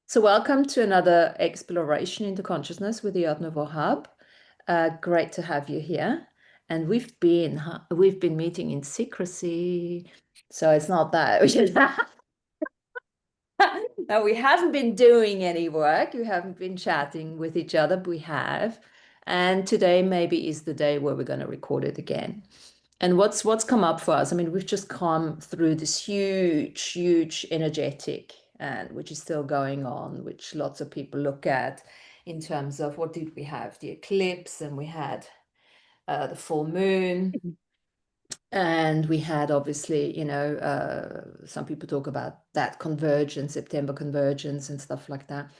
So welcome to another exploration into consciousness with the Nouveau Hub. Great to have you here. And we've been meeting in secrecy, so it's not that no, we haven't been doing any work. We haven't been chatting with each other, but we have. And today maybe is the day where we're going to record it again. And what's come up for us? I mean, we've just come through this huge energetic, and which is still going on, which lots of people look at in terms of what did we have? The eclipse, and we had the full moon, and we had obviously, some people talk about that convergence, September convergence, and stuff like that.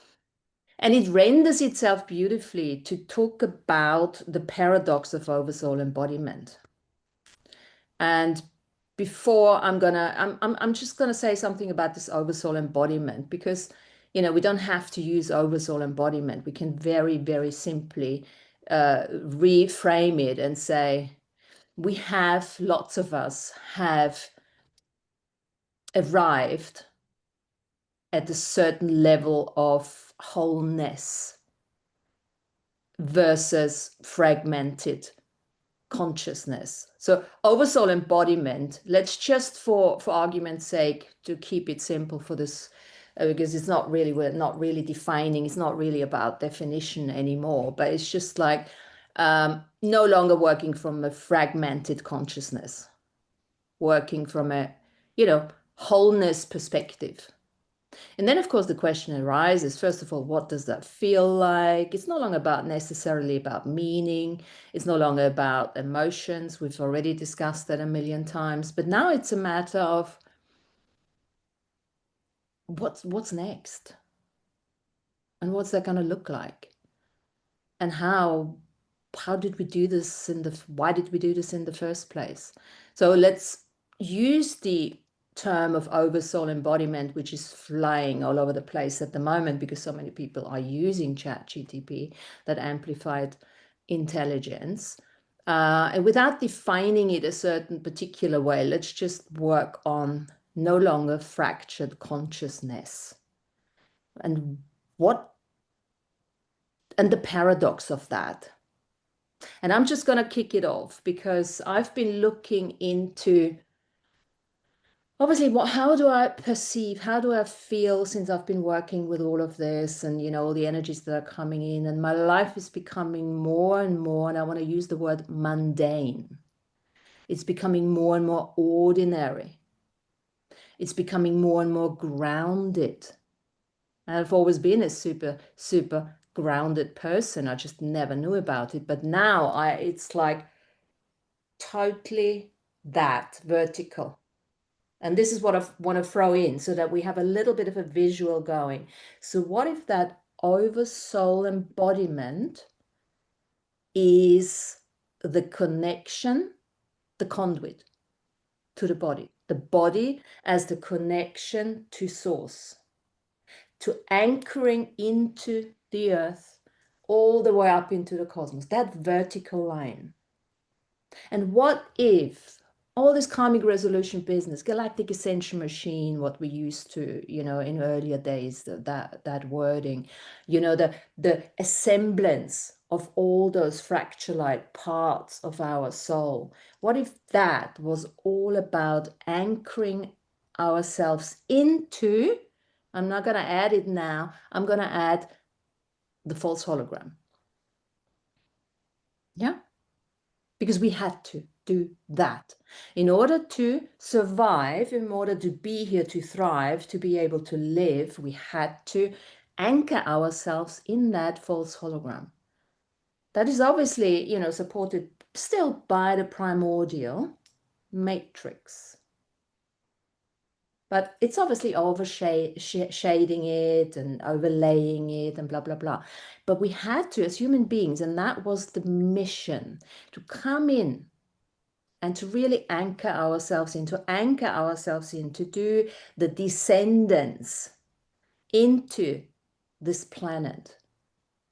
And it renders itself beautifully to talk about the paradox of oversoul embodiment. And before I'm just gonna say something about this oversoul embodiment, because we don't have to use oversoul embodiment. We can very simply reframe it and say lots of us have arrived at a certain level of wholeness versus fragmented consciousness. So oversoul embodiment, let's just for argument's sake, to keep it simple for this, because we're not really defining, it's not really about definition anymore, but it's just like no longer working from a fragmented consciousness, working from a wholeness perspective. And then, of course, the question arises, first of all, what does that feel like? It's no longer necessarily about meaning. It's no longer about emotions. We've already discussed that a million times. But now it's a matter of what's next? And what's that going to look like? And how did we do this why did we do this in the first place? So let's use the term of oversoul embodiment, which is flying all over the place at the moment because so many people are using ChatGPT, that amplified intelligence. And without defining it a certain particular way, let's just work on no longer fractured consciousness and the paradox of that. And I'm just going to kick it off because I've been looking into, obviously, how do I perceive, how do I feel since I've been working with all of this and, all the energies that are coming in, and my life is becoming more and more, and I want to use the word mundane. It's becoming more and more ordinary. It's becoming more and more grounded. And I've always been a super grounded person. I just never knew about it. But now it's like totally that vertical. And this is what I want to throw in so that we have a little bit of a visual going. So what if that oversoul embodiment is the connection, the conduit to the body as the connection to source, to anchoring into the earth, all the way up into the cosmos, that vertical line. And what if all this karmic resolution business, galactic ascension machine, what we used to, in earlier days, that wording, the assemblance of all those fracture-like parts of our soul, what if that was all about anchoring ourselves into, I'm not going to add it now, I'm going to add the false hologram. Yeah? Because we had to do that. In order to survive, in order to be here, to thrive, to be able to live, we had to anchor ourselves in that false hologram. That is obviously, supported still by the primordial matrix. But it's obviously shading it and overlaying it and blah, blah, blah. But we had to, as human beings, and that was the mission, to come in and to really anchor ourselves in, to do the descendants into this planet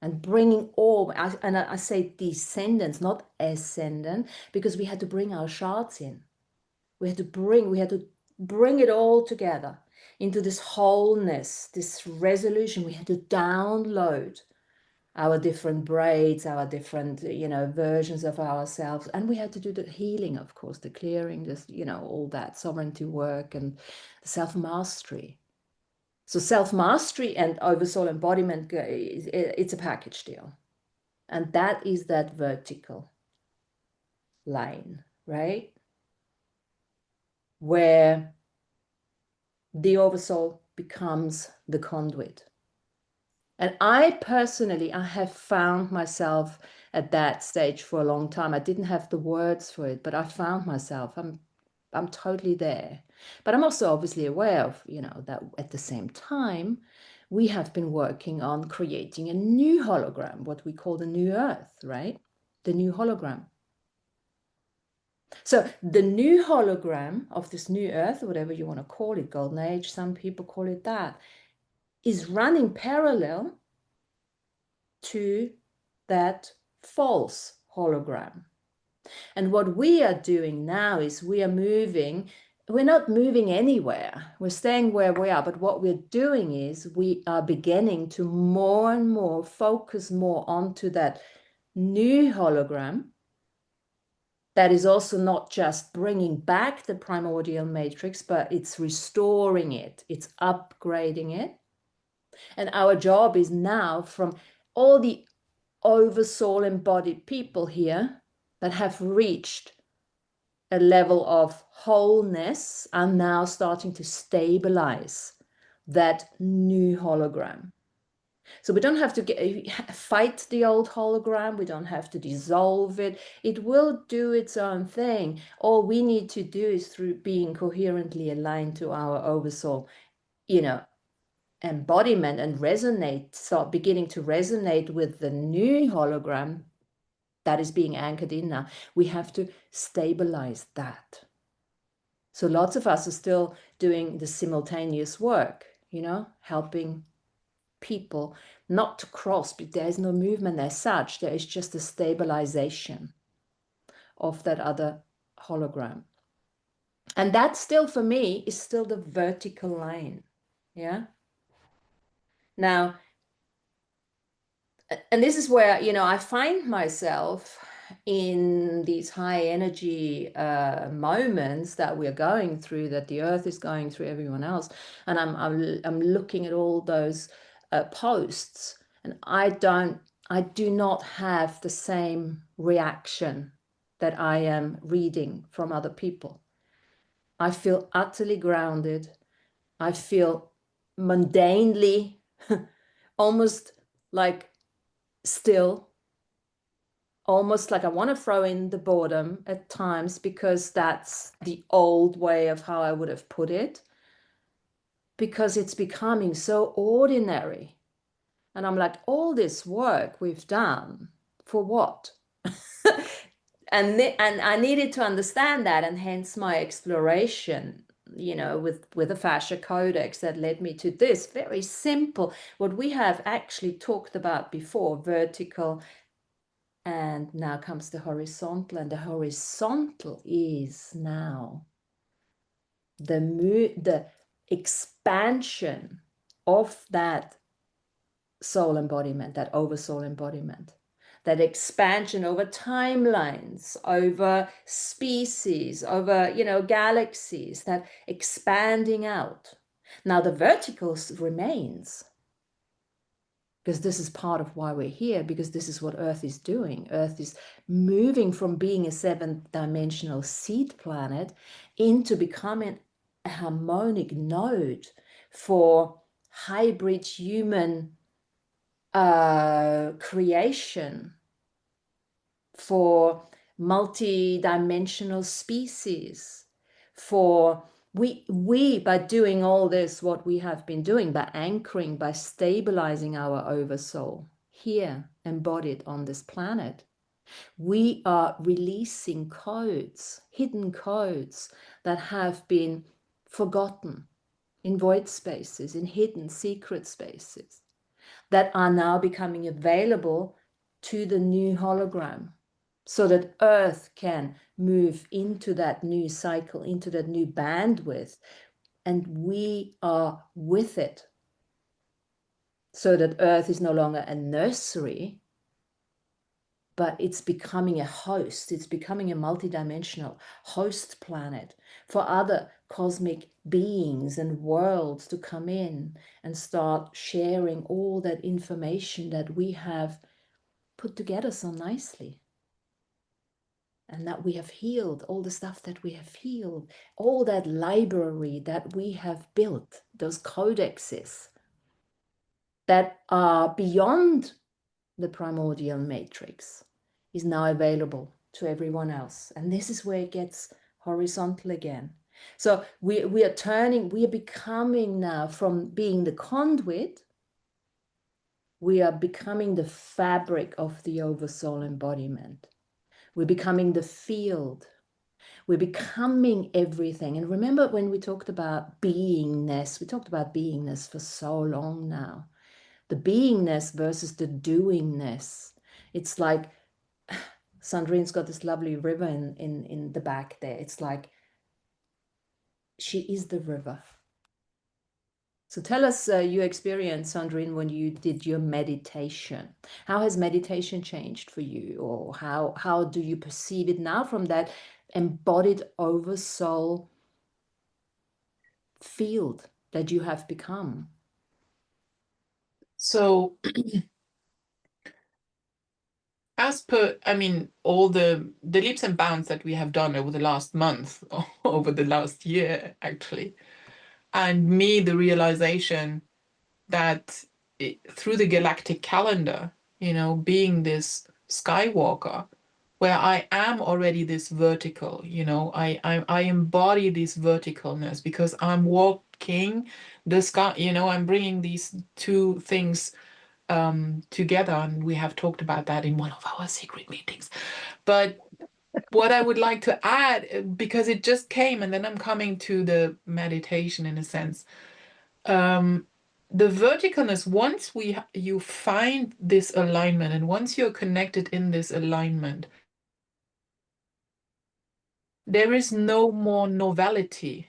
and bringing all, and I say descendants, not ascendant, because we had to bring our shards in. We had to bring it all together into this wholeness, this resolution. We had to download our different braids, our different, versions of ourselves. And we had to do the healing, of course, the clearing, this, all that sovereignty work and the self-mastery. So self-mastery and oversoul embodiment, it's a package deal. And that is that vertical line, right? Where the oversoul becomes the conduit. And I personally, I have found myself at that stage for a long time. I didn't have the words for it, but I found myself. I'm totally there. But I'm also obviously aware of, that at the same time, we have been working on creating a new hologram, what we call the new earth, right? The new hologram. So the new hologram of this new earth, whatever you want to call it, golden age, some people call it that, is running parallel to that false hologram. And what we are doing now is we're not moving anywhere. We're staying where we are. But what we're doing is we are beginning to more and more focus more onto that new hologram that is also not just bringing back the primordial matrix, but it's restoring it, it's upgrading it. And our job is now, from all the oversoul embodied people here that have reached a level of wholeness, are now starting to stabilize that new hologram. So we don't have to fight the old hologram. We don't have to dissolve it. It will do its own thing. All we need to do is, through being coherently aligned to our oversoul, embodiment, and resonate, so beginning to resonate with the new hologram that is being anchored in now. We have to stabilize that. So lots of us are still doing the simultaneous work, helping people not to cross, but there is no movement as such. There is just a stabilization of that other hologram. And that still, for me, is still the vertical line. Yeah. Now, and this is where, I find myself in these high energy moments that we're going through, that the earth is going through, everyone else. And I'm looking at all those posts, and I do not have the same reaction that I am reading from other people. I feel utterly grounded. I feel mundanely, almost like still, almost like I want to throw in the boredom at times, because that's the old way of how I would have put it, because it's becoming so ordinary. And I'm like, all this work we've done, for what? And I needed to understand that, and hence my exploration, with a fascia codex that led me to this very simple, what we have actually talked about before, vertical, and now comes the horizontal. And the horizontal is now the expansion of that soul embodiment, that oversoul embodiment, that expansion over timelines, over species, over, galaxies, that expanding out. Now the vertical remains, because this is part of why we're here, because this is what Earth is doing. Earth is moving from being a seventh-dimensional seed planet into becoming a harmonic node for hybrid human creation, for multi-dimensional species, for we by doing all this, what we have been doing, by anchoring, by stabilizing our oversoul here embodied on this planet, we are releasing codes, hidden codes that have been forgotten in void spaces, in hidden secret spaces, that are now becoming available to the new hologram, so that Earth can move into that new cycle, into that new bandwidth, and we are with it, so that Earth is no longer a nursery, but it's becoming a host. It's becoming a multidimensional host planet for other cosmic beings and worlds to come in and start sharing all that information that we have put together so nicely. And that we have healed, all the stuff that we have healed, all that library that we have built, those codexes that are beyond the primordial matrix, is now available to everyone else. And this is where it gets horizontal again. So we are becoming now, from being the conduit, we are becoming the fabric of the Oversoul embodiment. We're becoming the field. We're becoming everything. And remember when we talked about beingness, we talked about beingness for so long now. The beingness versus the doingness. It's like Sandrine's got this lovely river in the back there. It's like she is the river. So tell us your experience, Sandrine, when you did your meditation. How has meditation changed for you, or how do you perceive it now from that embodied oversoul field that you have become? So as per, I mean, all the leaps and bounds that we have done over the last month, or over the last year, actually, and me, the realization that through the galactic calendar, being this skywalker, where I am already this vertical, I embody this verticalness because I'm walking the sky, I'm bringing these two things together, and we have talked about that in one of our secret meetings. But what I would like to add, because it just came, and then I'm coming to the meditation in a sense. The verticalness, once you find this alignment, and once you're connected in this alignment, there is no more novelty,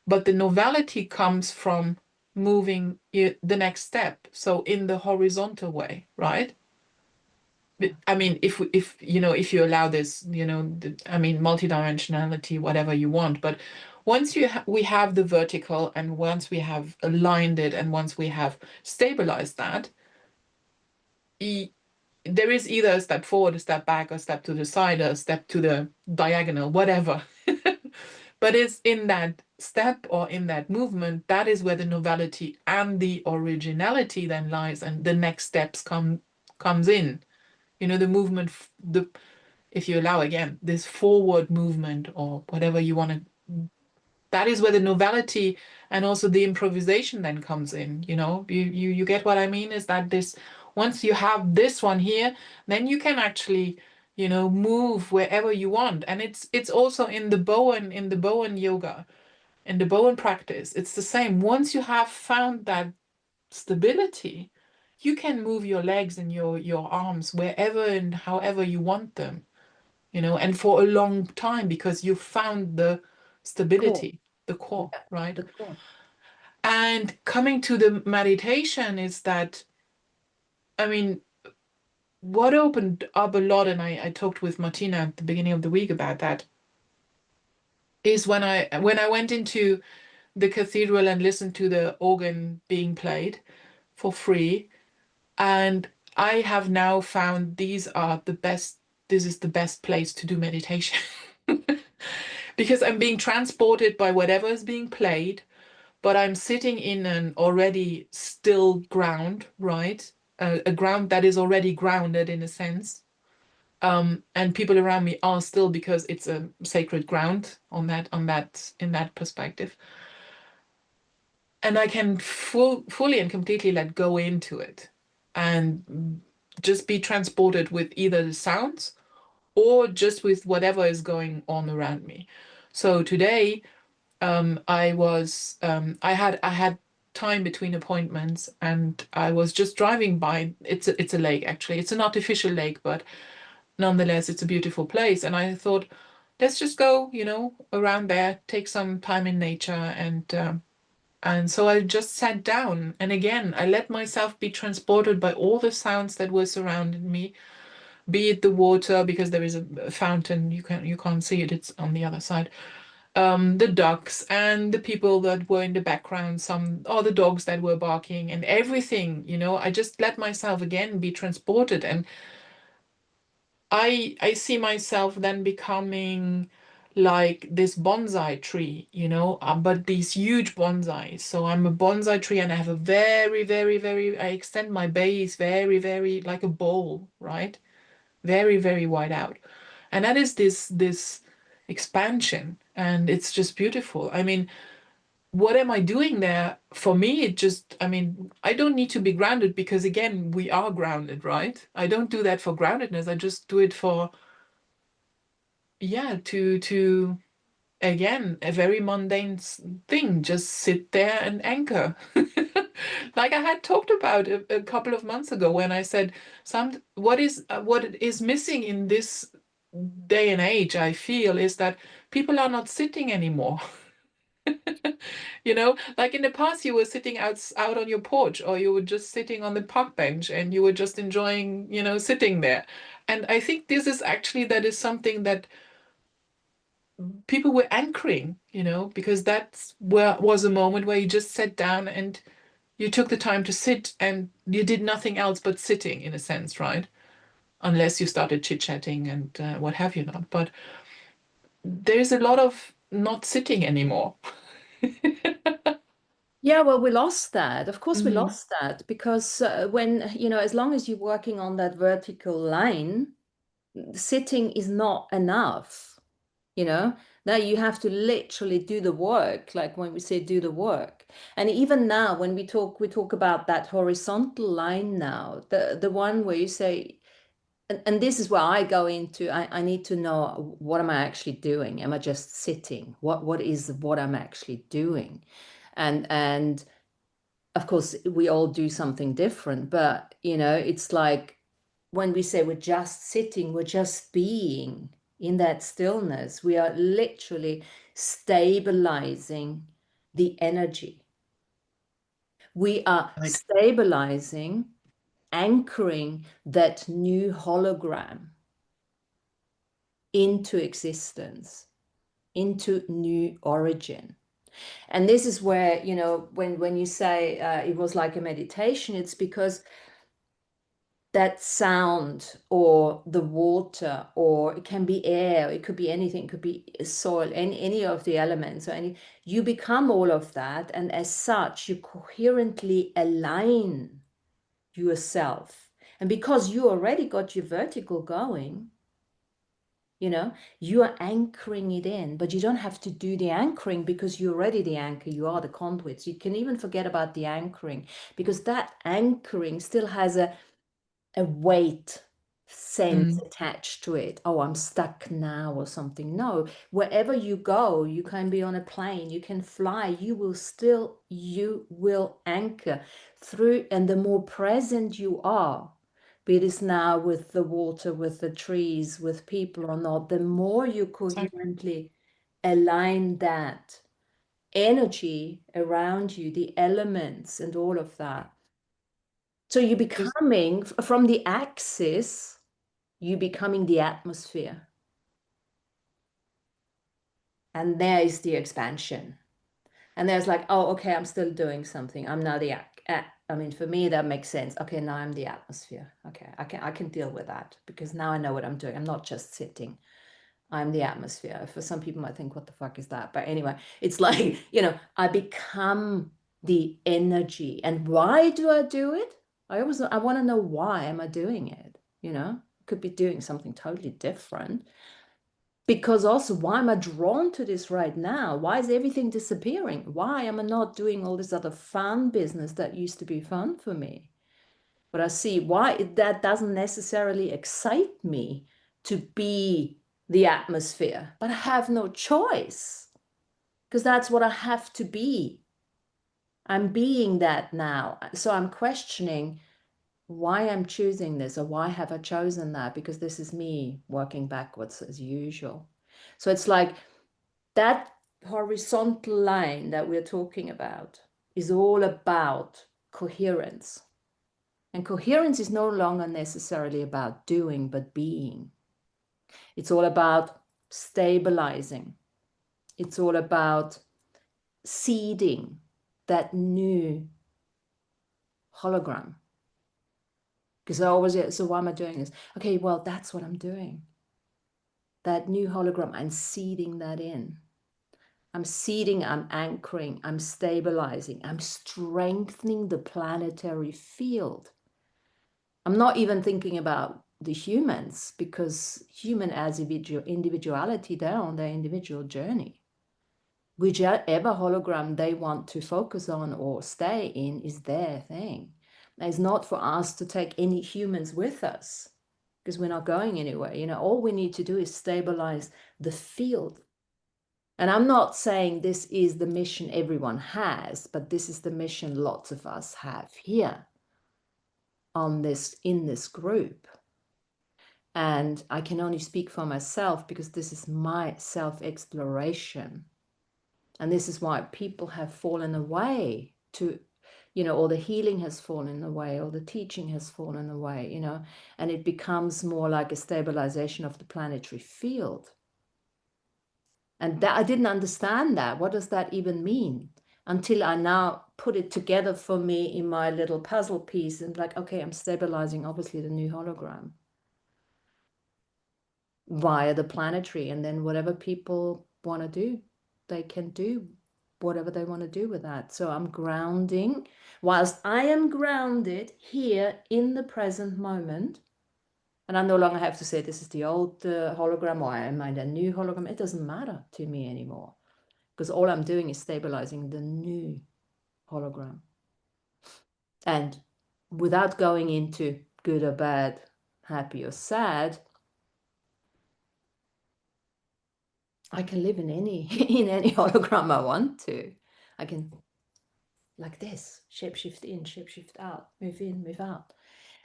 but the novelty comes from moving the next step, so in the horizontal way, right? I mean, if you allow this, I mean, multidimensionality, whatever you want, but once we have the vertical, and once we have aligned it, and once we have stabilized that, there is either a step forward, a step back, a step to the side, a step to the diagonal, whatever. But it's in that step, or in that movement, that is where the novelty and the originality then lies, and the next steps comes in. The movement, if you allow, again, this forward movement, or whatever you want to, that is where the novelty and also the improvisation then comes in. You get what I mean? Is that this, once you have this one here, then you can actually, move wherever you want. And it's also in the Bowen yoga, in the Bowen practice, it's the same. Once you have found that stability, you can move your legs and your arms wherever and however you want them, and for a long time, because you found the Cool. stability, the core, Yeah, right? the core. And coming to the meditation is that, I mean, what opened up a lot, and I talked with Martina at the beginning of the week about that, is when I went into the cathedral and listened to the organ being played for free. And I have now found this is the best place to do meditation. Because I'm being transported by whatever is being played, but I'm sitting in an already still ground, right? A ground that is already grounded in a sense. And people around me are still, because it's a sacred ground in that perspective. And I can fully and completely let go into it, and just be transported with either the sounds, or just with whatever is going on around me. So today, I had time between appointments, and I was just driving by. It's a lake, actually. It's an artificial lake, but nonetheless, it's a beautiful place. And I thought, let's just go, around there, take some time in nature, and so I just sat down, and again, I let myself be transported by all the sounds that were surrounding me, be it the water, because there is a fountain, you can't see it, it's on the other side. The ducks and the people that were in the background, some or the dogs that were barking and everything, I just let myself again be transported, and I see myself then becoming like this bonsai tree, but these huge bonsais. So I'm a bonsai tree and I have a very, very, very, I extend my base very, very like a bowl, right? Very, very wide out. And that is this expansion. And it's just beautiful. I mean, what am I doing there? For me, I don't need to be grounded because again, we are grounded, right? I don't do that for groundedness. I just do it for, yeah, to again, a very mundane thing, just sit there and anchor. Like I had talked about a couple of months ago when I said what is missing in this day and age, I feel, is that people are not sitting anymore. Like in the past, you were sitting out on your porch, or you were just sitting on the park bench, and you were just enjoying, sitting there. And I think that is something that people were anchoring, because that's where was a moment where you just sat down and you took the time to sit and you did nothing else but sitting in a sense, right? Unless you started chit-chatting and what have you not. But there's a lot of not sitting anymore. Yeah, well, we lost that. Of course, we Mm, lost that because when, as long as you're working on that vertical line, sitting is not enough, you know? Now you have to literally do the work, like when we say do the work. And even now, when we talk about that horizontal line now, the one where you say, and this is where I go into, I need to know what am I actually doing? Am I just sitting? What is what I'm actually doing? And of course, we all do something different, but it's like when we say we're just sitting, we're just being in that stillness. We are literally stabilizing the energy. We are right. stabilizing, anchoring that new hologram into existence, into new origin. And this is where, when you say it was like a meditation, it's because that sound or the water, or it can be air, it could be anything, it could be soil, any of the elements, or you become all of that. And as such, you coherently align yourself. And because you already got your vertical going, you are anchoring it in, but you don't have to do the anchoring because you're already the anchor, you are the conduits. You can even forget about the anchoring because that anchoring still has a weight sense Mm, attached to it. Oh, I'm stuck now or something. No, wherever you go, you can be on a plane, you can fly, you will anchor through. And the more present you are, be this now with the water, with the trees, with people or not, the more you exactly. coherently align that energy around you, the elements and all of that. So you're Because becoming, from the axis, you're becoming the atmosphere. And there is the expansion. And there's like, oh, okay, I'm still doing something. I'm now I mean, for me, that makes sense. Okay, now I'm the atmosphere. Okay, I can deal with that because now I know what I'm doing. I'm not just sitting. I'm the atmosphere. For some people might think, what the fuck is that? But anyway, it's like, I become the energy. And why do I do it? I want to know why am I doing it? Could be doing something totally different. Because also, why am I drawn to this right now? Why is everything disappearing? Why am I not doing all this other fun business that used to be fun for me? But I see why that doesn't necessarily excite me to be the atmosphere. But I have no choice because that's what I have to be. I'm being that now. So I'm questioning why I'm choosing this or why have I chosen that? Because this is me working backwards as usual. So it's like that horizontal line that we're talking about is all about coherence. And coherence is no longer necessarily about doing, but being. It's all about stabilizing. It's all about seeding that new hologram. Because I always say, so why am I doing this? Okay, well, that's what I'm doing. That new hologram, I'm seeding that in. I'm seeding, I'm anchoring, I'm stabilizing, I'm strengthening the planetary field. I'm not even thinking about the humans, because human as individuality, they're on their individual journey. Whichever hologram they want to focus on or stay in is their thing. It's not for us to take any humans with us, because we're not going anywhere. You know, all we need to do is stabilize the field. And I'm not saying this is the mission everyone has, but this is the mission lots of us have here on this, in this group. And I can only speak for myself because this is my self-exploration. And this is why people have fallen away to, you know, or the healing has fallen away, or the teaching has fallen away, you know, and it becomes more like a stabilization of the planetary field. And that I didn't understand that. What does that even mean? Until I now put it together for me in my little puzzle piece and like, okay, I'm stabilizing obviously the new hologram via the planetary, and then whatever people want to do, they can do whatever they want to do with that. So I'm grounding. Whilst I am grounded here in the present moment, and I no longer have to say this is the old hologram or I am in a new hologram. It doesn't matter to me anymore, because all I'm doing is stabilizing the new hologram. And without going into good or bad, happy or sad, I can live in any in any hologram I want to. I can, like this, shapeshift in, shapeshift out, move in, move out.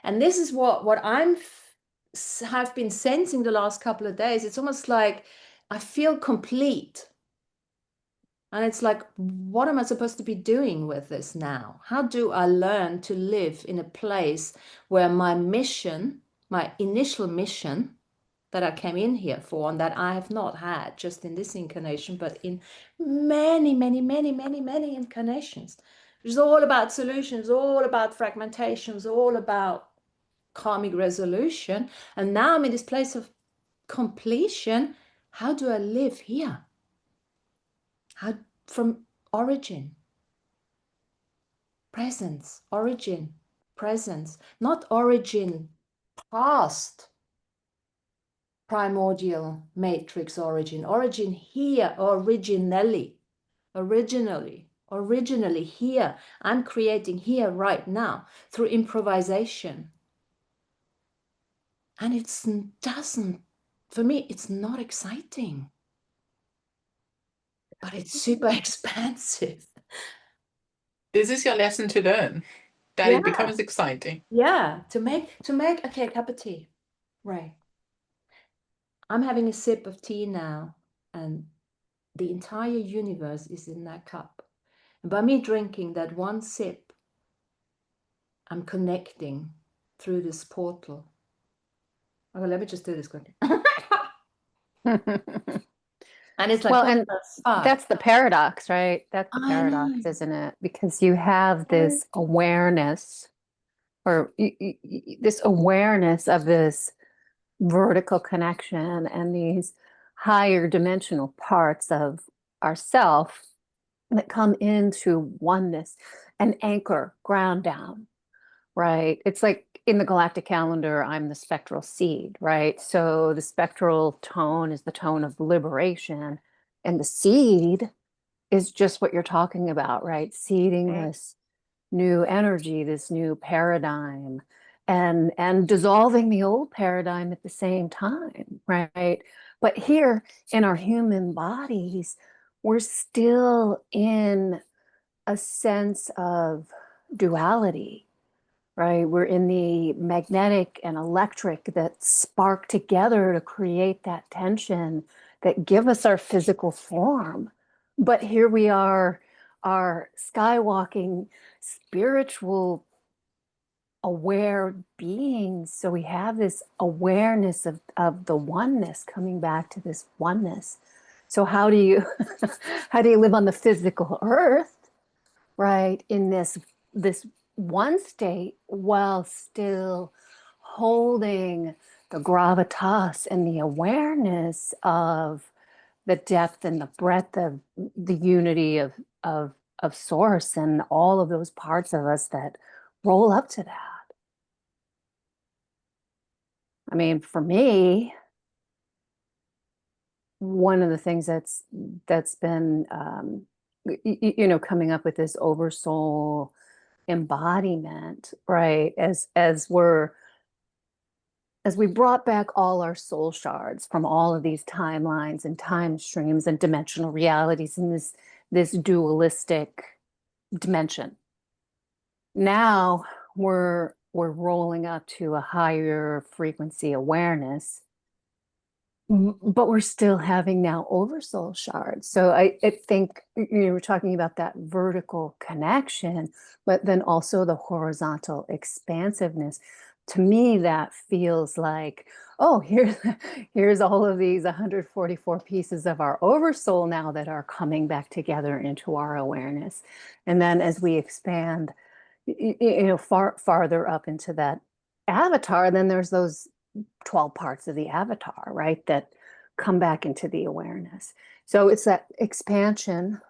And this is what I'm have been sensing the last couple of days. It's almost like I feel complete. And it's like, what am I supposed to be doing with this now? How do I learn to live in a place where my mission, my initial mission that I came in here for, and that I have not had just in this incarnation, but in many, many, many, many, many incarnations. It's all about solutions, all about fragmentations, all about karmic resolution. And now I'm in this place of completion. How do I live here? How, from origin, presence, origin, presence, not origin, past, primordial matrix origin, origin here, originally here. I'm creating here right now through improvisation. And it doesn't, for me, it's not exciting, but it's super expansive. This is your lesson to learn, that Yeah, it becomes exciting. yeah. Okay, a cup of tea. Right. I'm having a sip of tea now, and the entire universe is in that cup. And by me drinking that one sip, I'm connecting through this portal. Okay, let me just do this quickly. And it's like, Well, what and the fuck? that's the paradox, right? That's the I paradox, know. isn't it? Because you have this awareness or this awareness of this vertical connection and these higher dimensional parts of ourself that come into oneness and anchor ground down, right? It's like in the galactic calendar, I'm the spectral seed, right? So the spectral tone is the tone of liberation, and the seed is just what you're talking about, right? Seeding this new energy, this new paradigm, and dissolving the old paradigm at the same time, right? But here in our human bodies, we're still in a sense of duality, right? We're in the magnetic and electric that spark together to create that tension that give us our physical form. But here we are skywalking spiritual aware beings. So we have this awareness of the oneness, coming back to this oneness. So how do you how do you live on the physical earth, right, in this one state while still holding the gravitas and the awareness of the depth and the breadth of the unity of source and all of those parts of us that roll up to that. I mean, for me, one of the things that's been coming up with this oversoul embodiment, right, as we brought back all our soul shards from all of these timelines and time streams and dimensional realities in this dualistic dimension. Now we're rolling up to a higher frequency awareness, but we're still having now oversoul shards. So I think you were talking about that vertical connection, but then also the horizontal expansiveness. To me, that feels like, oh, here's all of these 144 pieces of our oversoul now that are coming back together into our awareness. And then as we expand, farther up into that avatar, then there's those 12 parts of the avatar, right, that come back into the awareness. So it's that expansion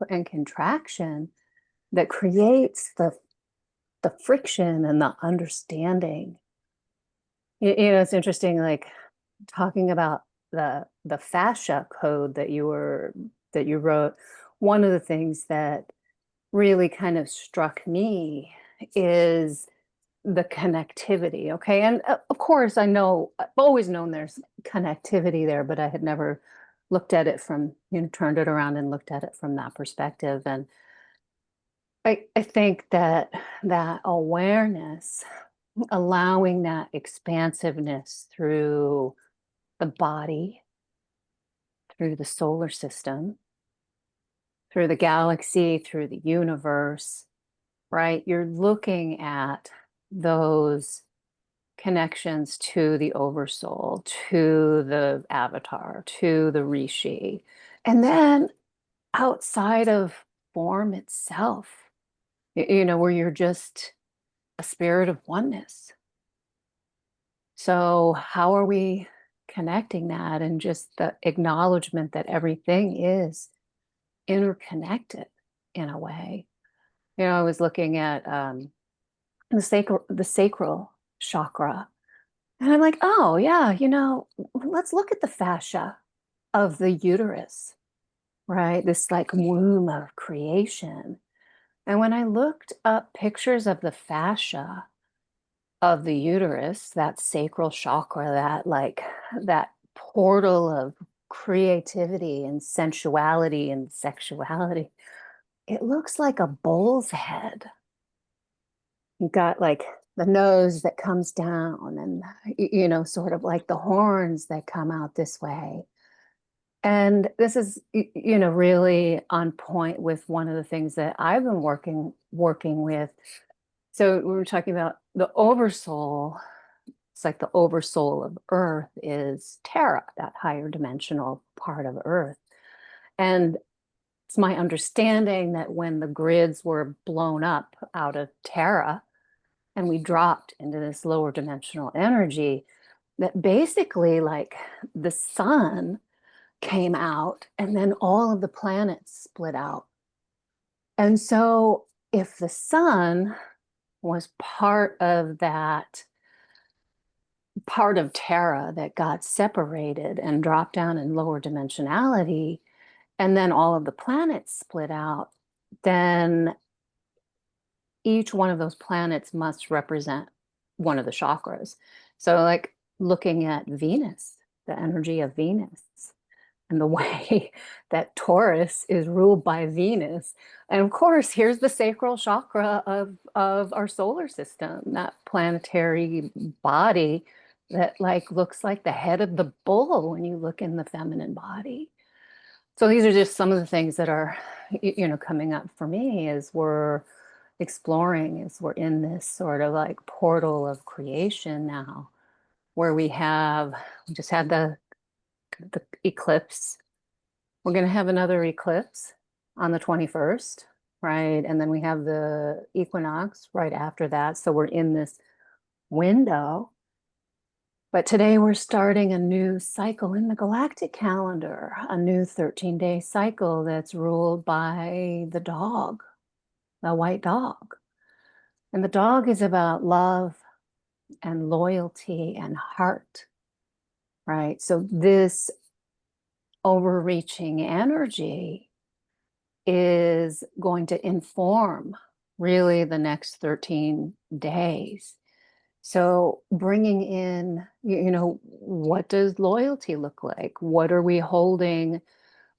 and contraction that creates the friction and the understanding. It's interesting, like talking about the fascia code that you wrote. One of the things that really kind of struck me is the connectivity. Okay. And of course, I've always known there's connectivity there, but I had never looked at it from, turned it around and looked at it from that perspective. And I think that awareness, allowing that expansiveness through the body, through the solar system, through the galaxy, through the universe, right? You're looking at those connections to the oversoul, to the avatar, to the rishi, and then outside of form itself, where you're just a spirit of oneness. So how are we connecting that, and just the acknowledgement that everything is interconnected in a way? I was looking at the sacral chakra, and I'm like, oh yeah, let's look at the fascia of the uterus, right? This like womb of creation. And when I looked up pictures of the fascia of the uterus, that sacral chakra, that portal of creativity and sensuality and sexuality, it looks like a bull's head. You've got like the nose that comes down, and sort of like the horns that come out this way. And this is really on point with one of the things that I've been working with. So we were talking about the oversoul. It's like the oversoul of Earth is Terra, that higher dimensional part of Earth. And it's my understanding that when the grids were blown up out of Terra and we dropped into this lower dimensional energy, that basically like the sun came out and then all of the planets split out. And so if the sun was part of that part of Terra that got separated and dropped down in lower dimensionality, and then all of the planets split out, then each one of those planets must represent one of the chakras. So like looking at Venus, the energy of Venus, and the way that Taurus is ruled by Venus. And of course, here's the sacral chakra of our solar system, that planetary body that like looks like the head of the bull when you look in the feminine body. So these are just some of the things that are, coming up for me as we're exploring, as we're in this sort of like portal of creation now, where we just had the eclipse. We're going to have another eclipse on the 21st, right? And then we have the equinox right after that. So we're in this window. But today we're starting a new cycle in the galactic calendar, a new 13-day cycle that's ruled by the dog, the white dog. And the dog is about love and loyalty and heart, right? So this overreaching energy is going to inform really the next 13 days. So bringing in, what does loyalty look like? What are we holding,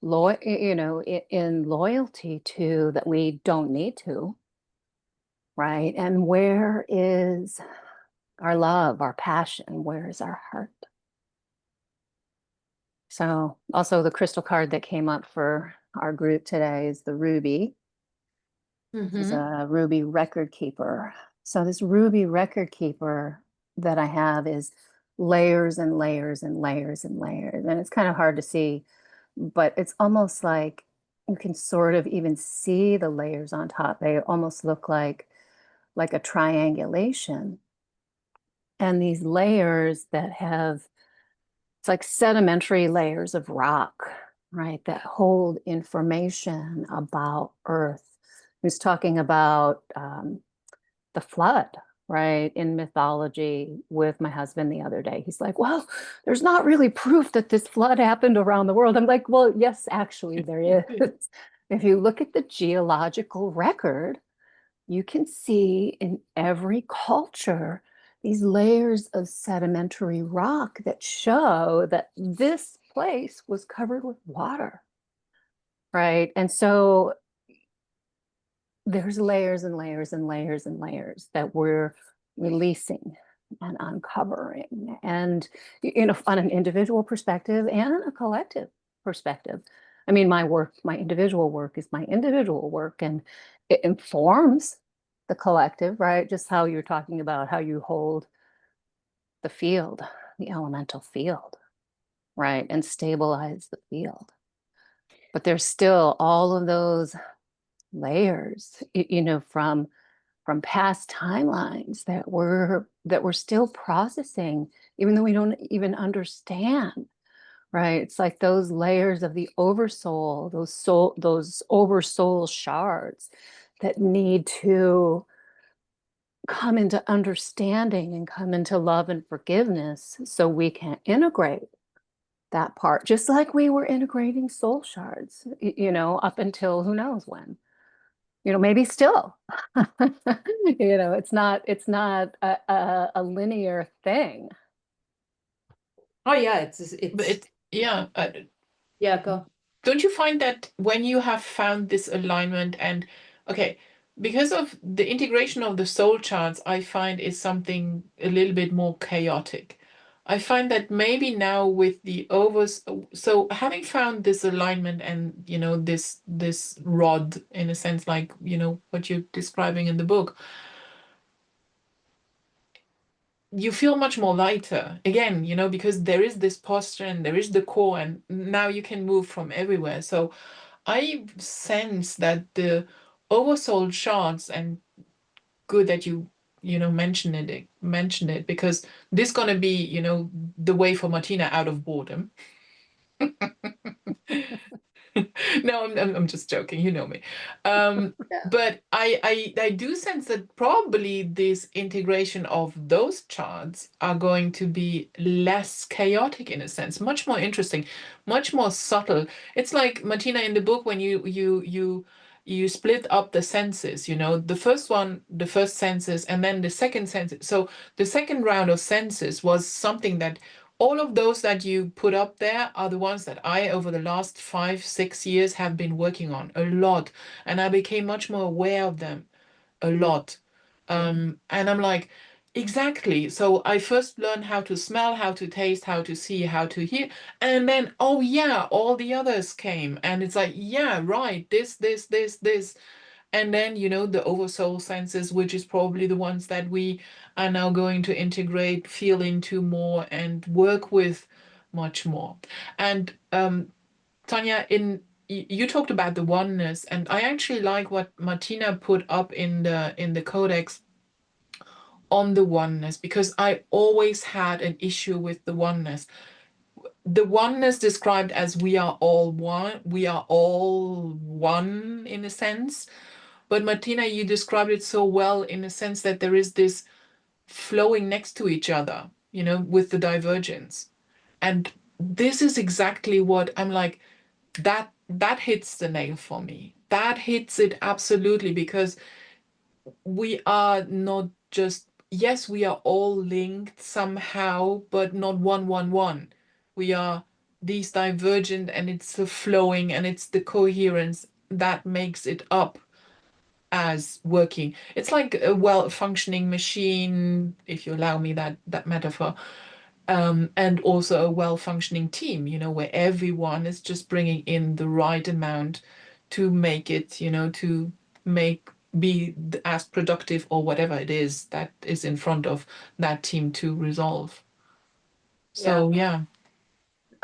in loyalty to that we don't need to, right? And where is our love, our passion? Where is our heart? So also the crystal card that came up for our group today is the ruby. This is a ruby record keeper. So this ruby record keeper that I have is layers and layers and layers and layers. And it's kind of hard to see, but it's almost like you can sort of even see the layers on top. They almost look like a triangulation. And these layers that have, it's like sedimentary layers of rock, right, that hold information about Earth. He was talking about the flood, right, in mythology with my husband the other day. He's like, well, there's not really proof that this flood happened around the world. I'm like, well, yes, actually, there is. If you look at the geological record, you can see in every culture these layers of sedimentary rock that show that this place was covered with water, right? And so there's layers and layers and layers and layers that we're releasing and uncovering. And, on an individual perspective and a collective perspective. I mean, my individual work is my individual work, and it informs the collective, right? Just how you're talking about how you hold the field, the elemental field, right? And stabilize the field. But there's still all of those layers, from past timelines that we're still processing, even though we don't even understand, right? It's like those layers of the oversoul, those oversoul shards that need to come into understanding and come into love and forgiveness so we can integrate that part, just like we were integrating soul shards, up until who knows when. Maybe still. It's not a linear thing. Oh yeah, But it's it, yeah, yeah, go. don't you find that when you have found this alignment and okay, because of the integration of the soul charts, I find is something a little bit more chaotic. I find that maybe now with the overs, so having found this alignment and this rod in a sense, like what you're describing in the book, you feel much more lighter again, because there is this posture and there is the core, and now you can move from everywhere. So I sense that the oversoul shards, and good that you mention it because this gonna be the way for Martina out of boredom. No, I'm just joking. You know me. Yeah. But I do sense that probably this integration of those charts are going to be less chaotic in a sense, much more interesting, much more subtle. It's like Martina in the book when you split up the senses, the first one, the first senses, and then the second senses. So the second round of senses was something that all of those that you put up there are the ones that I, over the last 5, 6 years, have been working on a lot. And I became much more aware of them a Mm, lot. And I'm like, exactly. So I first learned how to smell, how to taste, how to see, how to hear. And then, oh yeah, all the others came. And it's like, yeah, right, this. And then, the oversoul senses, which is probably the ones that we are now going to integrate, feel into more, and work with much more. And Tanya, you talked about the oneness, and I actually like what Martina put up in the codex on the oneness, because I always had an issue with the oneness. The oneness described as we are all one, we are all one in a sense. But Martina, you described it so well in a sense that there is this flowing next to each other, with the divergence. And this is exactly what I'm like, that hits the nail for me. That hits it absolutely, because we are not just, yes, we are all linked somehow, but not one. We are these divergent, and it's the flowing and it's the coherence that makes it up as working. It's like a well-functioning machine, if you allow me that metaphor, and also a well-functioning team, where everyone is just bringing in the right amount to make it, to make be as productive, or whatever it is that is in front of that team to resolve. Yeah. So yeah,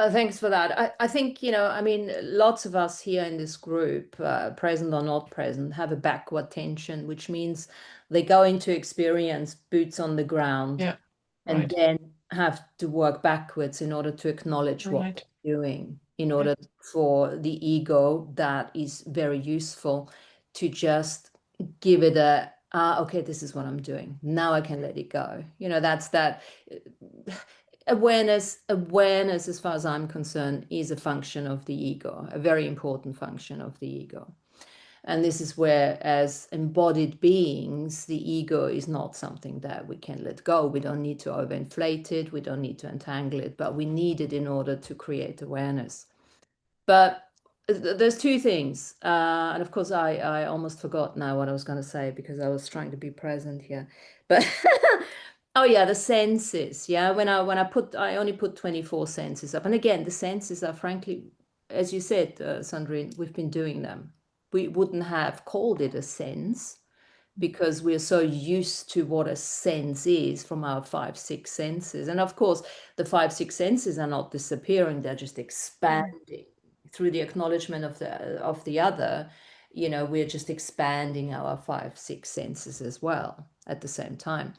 Thanks for that. I think, I mean, lots of us here in this group, present or not present, have a backward tension, which means they go into experience boots on the ground yeah, and right, then have to work backwards in order to acknowledge what right, they're doing, in right, order for the ego that is very useful to just give it a, okay, this is what I'm doing. Now I can let it go. That's that. Awareness, as far as I'm concerned, is a function of the ego, a very important function of the ego. And this is where, as embodied beings, the ego is not something that we can let go. We don't need to overinflate it. We don't need to entangle it, but we need it in order to create awareness. But there's two things. And of course, I almost forgot now what I was going to say because I was trying to be present here. But oh yeah, the senses. Yeah, I only put 24 senses up. And again, the senses are frankly, as you said, Sandrine, we've been doing them. We wouldn't have called it a sense because we're so used to what a sense is from our five, six senses. And of course, the five, six senses are not disappearing, they're just mm, expanding through the acknowledgement of the other. We're just expanding our five, six senses as well at the same time.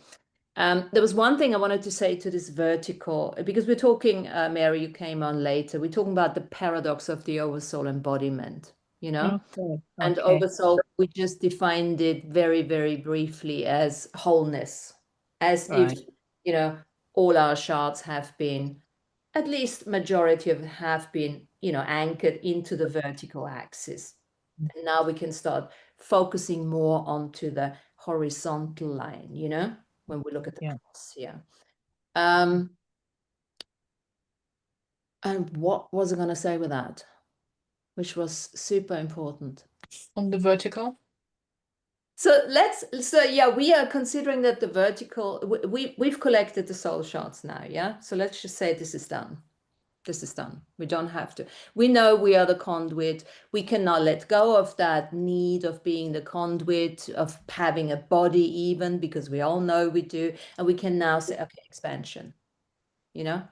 There was one thing I wanted to say to this vertical, because we're talking, Mary, you came on later, we're talking about the paradox of the oversoul embodiment, you know? Okay. And Okay. oversoul, we just defined it very, very briefly as wholeness, as if, Right. all our shards have been, at least majority of it have been, anchored into the vertical axis. And now we can start focusing more onto the horizontal line, when we look at the Yeah. cross here. Um, and what was I going to say with that? Which was super important. on the vertical. So yeah, we are considering that the vertical, we've collected the soul shards now, yeah? So let's just say this is done. This is done. We don't have to. We know we are the conduit. We cannot let go of that need of being the conduit, of having a body even, because we all know we do. And we can now say, okay, expansion, you know?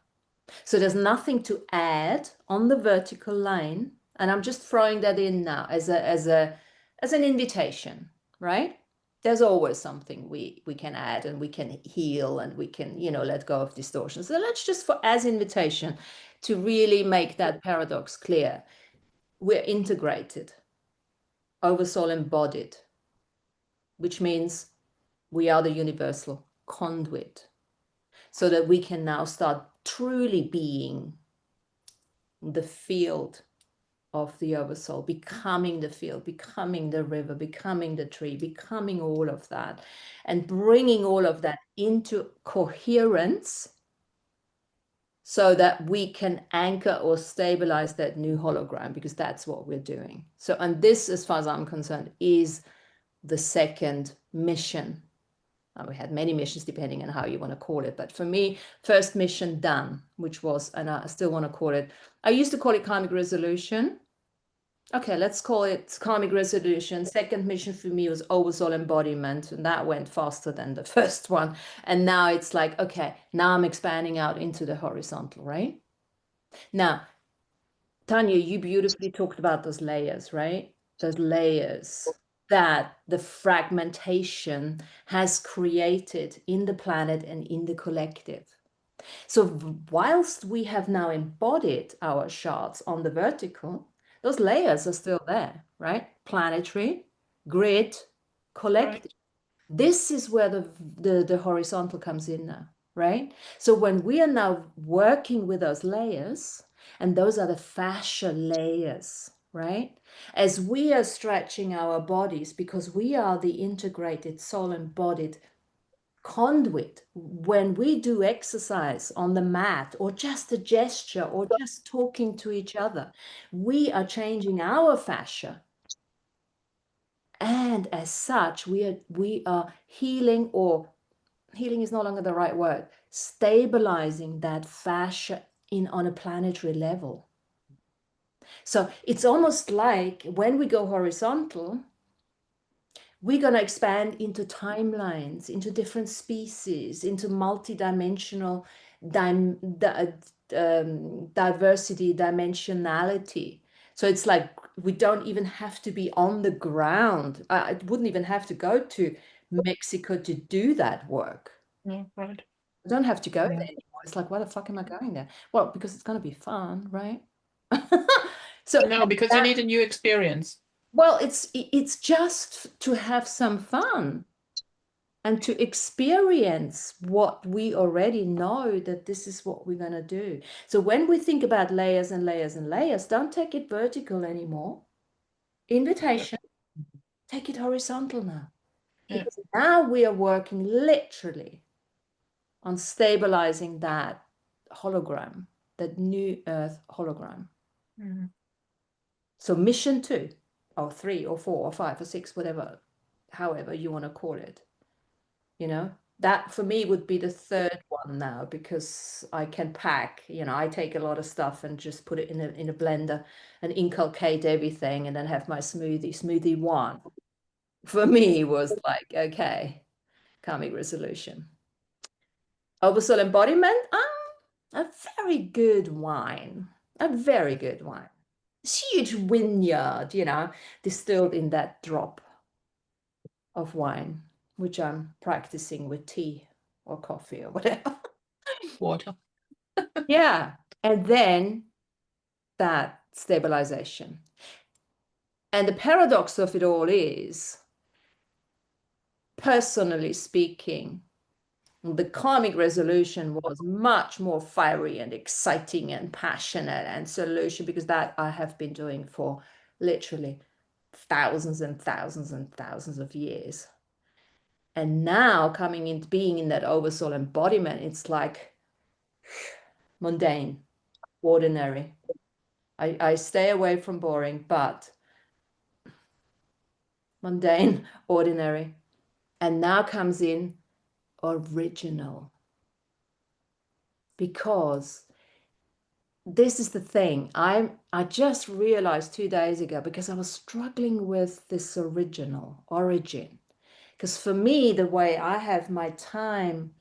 So there's nothing to add on the vertical line. And I'm just throwing that in now as an invitation, right? There's always something we can add and we can heal and we can, let go of distortion. So let's just for as invitation to really make that paradox clear. We're integrated, oversoul embodied, which means we are the universal conduit, so that we can now start truly being the field of the oversoul, becoming the field, becoming the river, becoming the tree, becoming all of that, and bringing all of that into coherence so that we can anchor or stabilize that new hologram, because that's what we're doing. So, and this, as far as I'm concerned, is the second mission We had many missions depending on how you want to call it. But for me, first mission done, which was, and I still want to call it, I used to call it karmic resolution. Okay, let's call it karmic resolution. Second mission for me was Oversoul embodiment, and that went faster than the first one. And now it's like, okay, now I'm expanding out into the horizontal, right? Now, Tanya, you beautifully talked about those layers, right? Those layers that the fragmentation has created in the planet and in the collective. So whilst we have now embodied our shards on the vertical, those layers are still there, right? Planetary, grid, collective. Right. This is where the horizontal comes in now, right? So when we are now working with those layers, and those are the fascia layers, right? As we are stretching our bodies, because we are the integrated soul embodied conduit, when we do exercise on the mat or just a gesture or just talking to each other, we are changing our fascia. And as such, we are healing, or healing is no longer the right word, stabilizing that fascia on a planetary level. So it's almost like when we go horizontal, we're going to expand into timelines, into different species, into multidimensional diversity, dimensionality. So it's like we don't even have to be on the ground. I wouldn't even have to go to Mexico to do that work. Yeah, right. I don't have to go Yeah. there anymore. It's like, why the fuck am I going there? Well, because it's going to be fun, right? So No, because you need a new experience. well, it's just to have some fun and to experience what we already know, that this is what we're going to do. So when we think about layers and layers and layers, don't take it vertical anymore. Invitation, take it horizontal now. Yeah. Because now we are working literally on stabilizing that hologram, that new earth hologram. Mhm. So mission 2 or 3 or 4 or 5 or 6, whatever, however you want to call it, that for me would be the third one now, because I can pack, I take a lot of stuff and just put it in a blender and inculcate everything and then have my smoothie 1 for me was like, okay, karmic resolution. Oversoul embodiment, a very good wine, a very good wine. It's huge vineyard, distilled in that drop of wine, which I'm practicing with tea or coffee or whatever. Water. Yeah. And then that stabilization. And the paradox of it all is, personally speaking, the karmic resolution was much more fiery and exciting and passionate and solution, because that I have been doing for literally thousands and thousands and thousands of years. And now coming in, being in that oversoul embodiment, it's like mundane, ordinary. I stay away from boring, but mundane, ordinary. And now comes in original. Because this is the thing. I just realized 2 days ago, because I was struggling with this original origin. Because for me, the way I have my time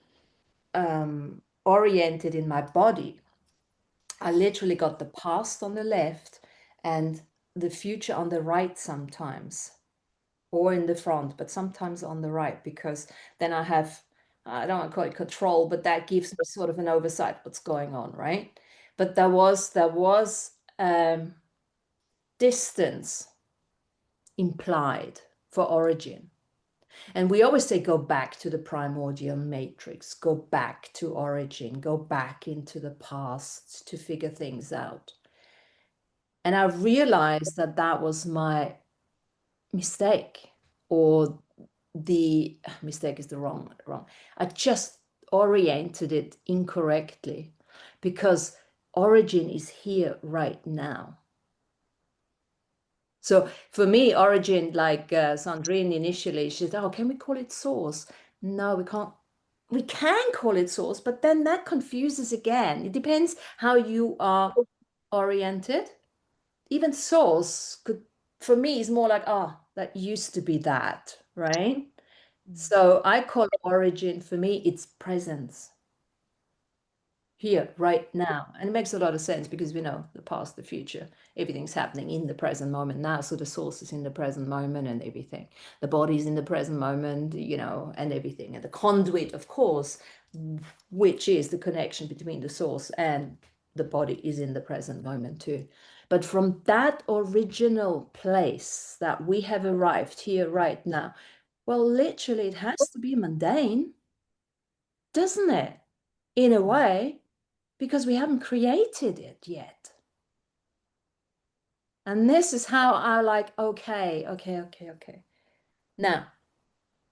oriented in my body, I literally got the past on the left and the future on the right sometimes, or in the front, but sometimes on the right, because then I don't want to call it control, but that gives me sort of an oversight what's going on, right? But there was distance implied for origin. And we always say, go back to the primordial matrix, go back to origin, go back into the past to figure things out. And I realized that that was my mistake, or the mistake is the wrong. I just oriented it incorrectly, because origin is here right now. So for me, origin, like Sandrine initially, she said, oh, can we call it source? No, we can't. We can call it source, but then that confuses again. It depends how you are oriented. Even source could, for me, is more like, oh, that used to be that, right? Mm. So I call origin, for me, it's presence here, right now. And it makes a lot of sense because we know the past, the future, everything's happening in the present moment now. So the source is in the present moment and everything. The body's in the present moment, and everything. And the conduit, of course, which is the connection between the source and the body, is in the present moment too. But from that original place that we have arrived here right now, well, literally, it has to be mundane, doesn't it? In a way, because we haven't created it yet. And this is how I like, okay. Now,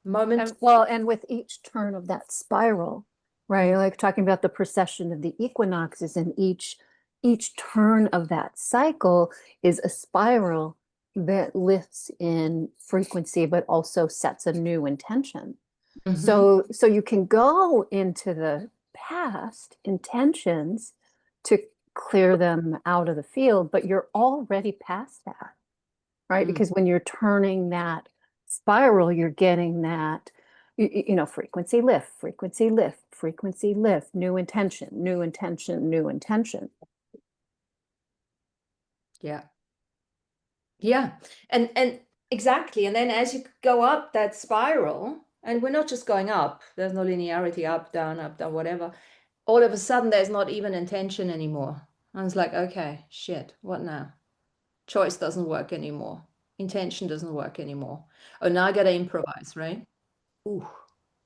moment. And with each turn of that spiral, right? Like talking about the precession of the equinoxes, and each turn of that cycle is a spiral that lifts in frequency, but also sets a new intention. Mhm. So you can go into the past intentions to clear them out of the field, but you're already past that, right? Mm. Because when you're turning that spiral, you're getting that, frequency lift, frequency lift, frequency lift, new intention, new intention, new intention. Yeah. Yeah. And exactly. And then as you go up that spiral, and we're not just going up, there's no linearity, up, down, whatever. All of a sudden, there's not even intention anymore. And it's like, okay, shit, what now? Choice doesn't work anymore. Intention doesn't work anymore. Oh, now I gotta improvise, right? Ooh,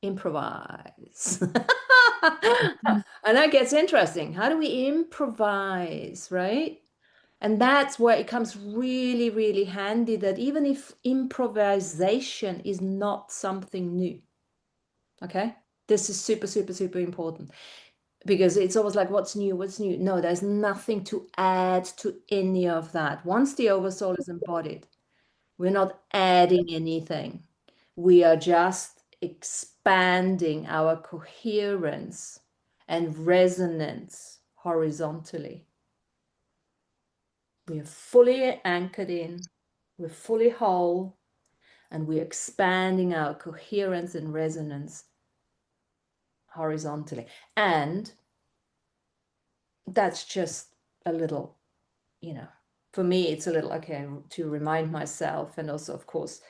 improvise. And that gets interesting. How do we improvise, right? And that's where it comes really, really handy that even if improvisation is not something new, okay? This is super, super, super important because it's always like, what's new? What's new? No, there's nothing to add to any of that. Once the oversoul is embodied, we're not adding anything. We are just expanding our coherence and resonance horizontally. We are fully anchored in, we're fully whole, and we're expanding our coherence and resonance horizontally. And that's just a little, for me, it's a little, okay, to remind myself, and also, of course,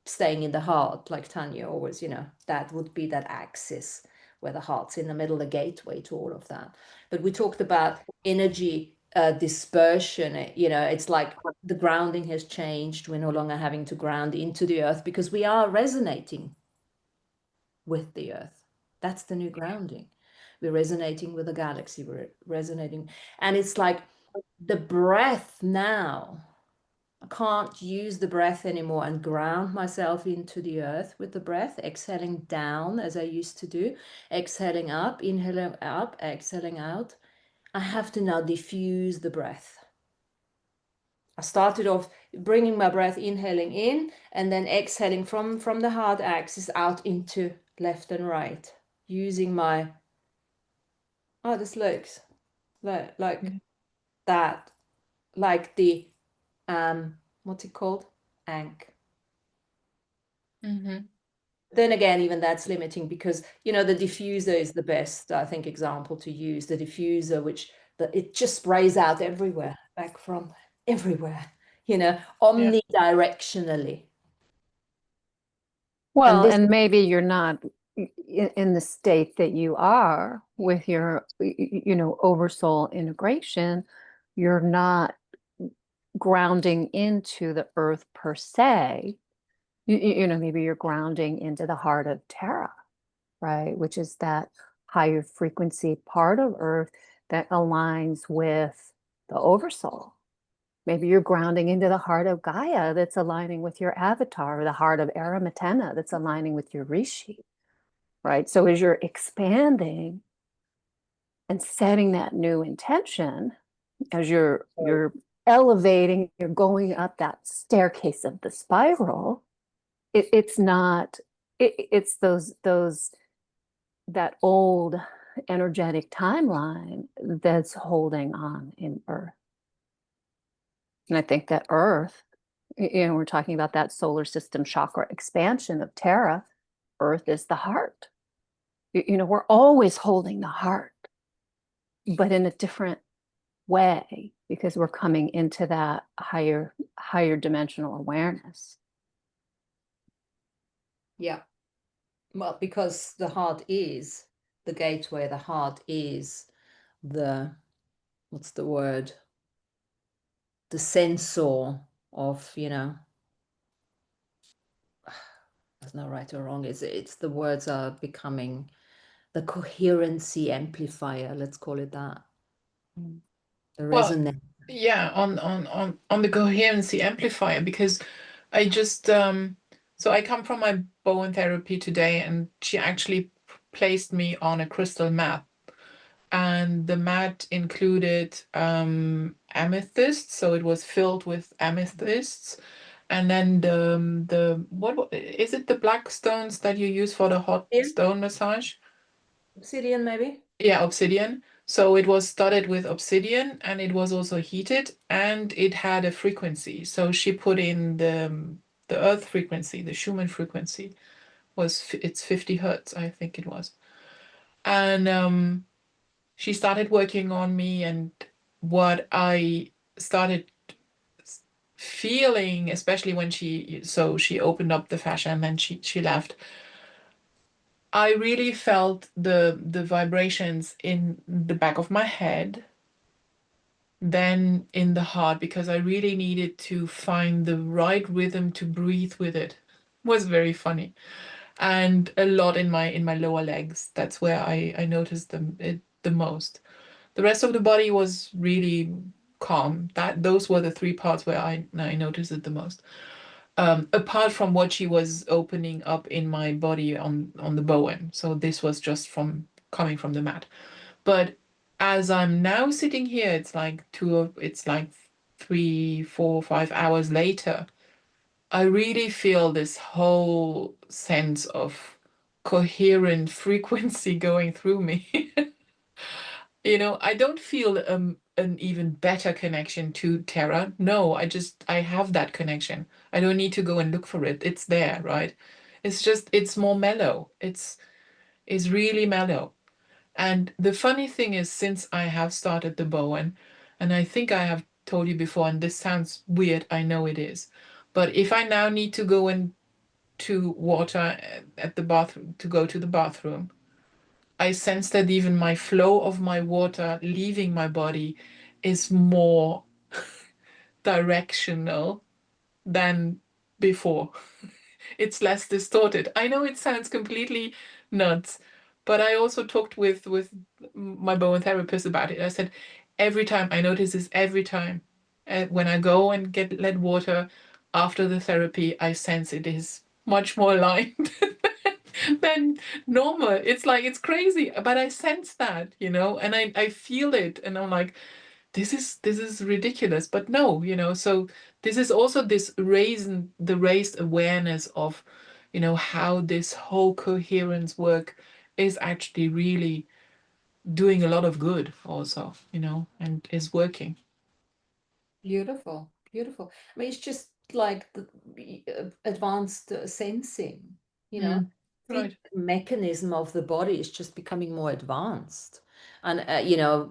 staying in the heart, like Tanya always, that would be that axis where the heart's in the middle, the gateway to all of that. But we talked about energy dispersion. It's like the grounding has changed. We're no longer having to ground into the earth because we are resonating with the earth. That's the new grounding. We're resonating with the galaxy. We're resonating. And it's like the breath now. I can't use the breath anymore and ground myself into the earth with the breath, exhaling down as I used to do, exhaling up, inhaling up, exhaling out. I have to now diffuse the breath. I started off bringing my breath, inhaling in, and then exhaling from the heart axis out into left and right, using my, oh, this looks like Mm. that, like the, what's it called? Ankh. Mhm. Then again, even that's limiting because the diffuser is the best, I think, example to use. The diffuser, which it just sprays out everywhere, back from everywhere, Yeah. omnidirectionally. And Well, this, and maybe you're not in the state that you are with your, oversoul integration. You're not grounding into the earth per se. Maybe you're grounding into the heart of Terra, right? Which is that higher frequency part of earth that aligns with the oversoul. Maybe you're grounding into the heart of Gaia that's aligning with your avatar, or the heart of Aramatena that's aligning with your Rishi, right? So as you're expanding and setting that new intention, as you're elevating, you're going up that staircase of the spiral, it's not it's that old energetic timeline that's holding on in Earth. And I think that Earth, we're talking about that solar system chakra expansion of Terra. Earth is the heart. We're always holding the heart, but in a different way, because we're coming into that higher dimensional awareness. Yeah. Well, because the heart is the gateway, the heart is what's the word? The sensor of, there's no right or wrong. It's the words are becoming the coherency amplifier, let's call it that. The Well, resonance. yeah, on the coherency amplifier, because I just so I come from my Bowen therapy today, and she actually placed me on a crystal mat, and the mat included amethyst, so it was filled with amethysts, and then the what is it, the black stones that you use for the hot stone massage? Obsidian, maybe? Yeah, obsidian. So it was studded with obsidian, and it was also heated, and it had a frequency. So she put in the earth frequency, the Schumann frequency it's 50 hertz, I think it was. And she started working on me, and what I started feeling, especially when she opened up the fascia and then she left, I really felt the vibrations in the back of my head, then in the heart, because I really needed to find the right rhythm to breathe with it. Was very funny. And a lot in my lower legs. That's where I noticed it the most. The rest of the body was really calm. Those were the three parts where I noticed it the most. Apart from what she was opening up in my body on the Bowen. So this was just from coming from the mat. But as I'm now sitting here, it's like 3, 4, 5 hours later. I really feel this whole sense of coherent frequency going through me. I don't feel an even better connection to Terra. No, I have that connection. I don't need to go and look for it. It's there, right? It's more mellow. It's really mellow. And the funny thing is, since I have started the Bowen, and I think I have told you before, and this sounds weird, I know it is, but if I now need to go into water at the bathroom to go to the bathroom, I sense that even my flow of my water leaving my body is more directional than before. It's less distorted. I know it sounds completely nuts, but I also talked with my Bowen therapist about it. I said, every time I notice this, every time when I go and get lead water after the therapy, I sense it is much more aligned than normal. It's like it's crazy, but I sense that, and I feel it, and I'm like, this is ridiculous, but no, so this is also the raised awareness of, how this whole coherence work is actually really doing a lot of good also, and is working. Beautiful, beautiful. I mean, it's just like the advanced sensing, Mm, the right. mechanism of the body is just becoming more advanced. And,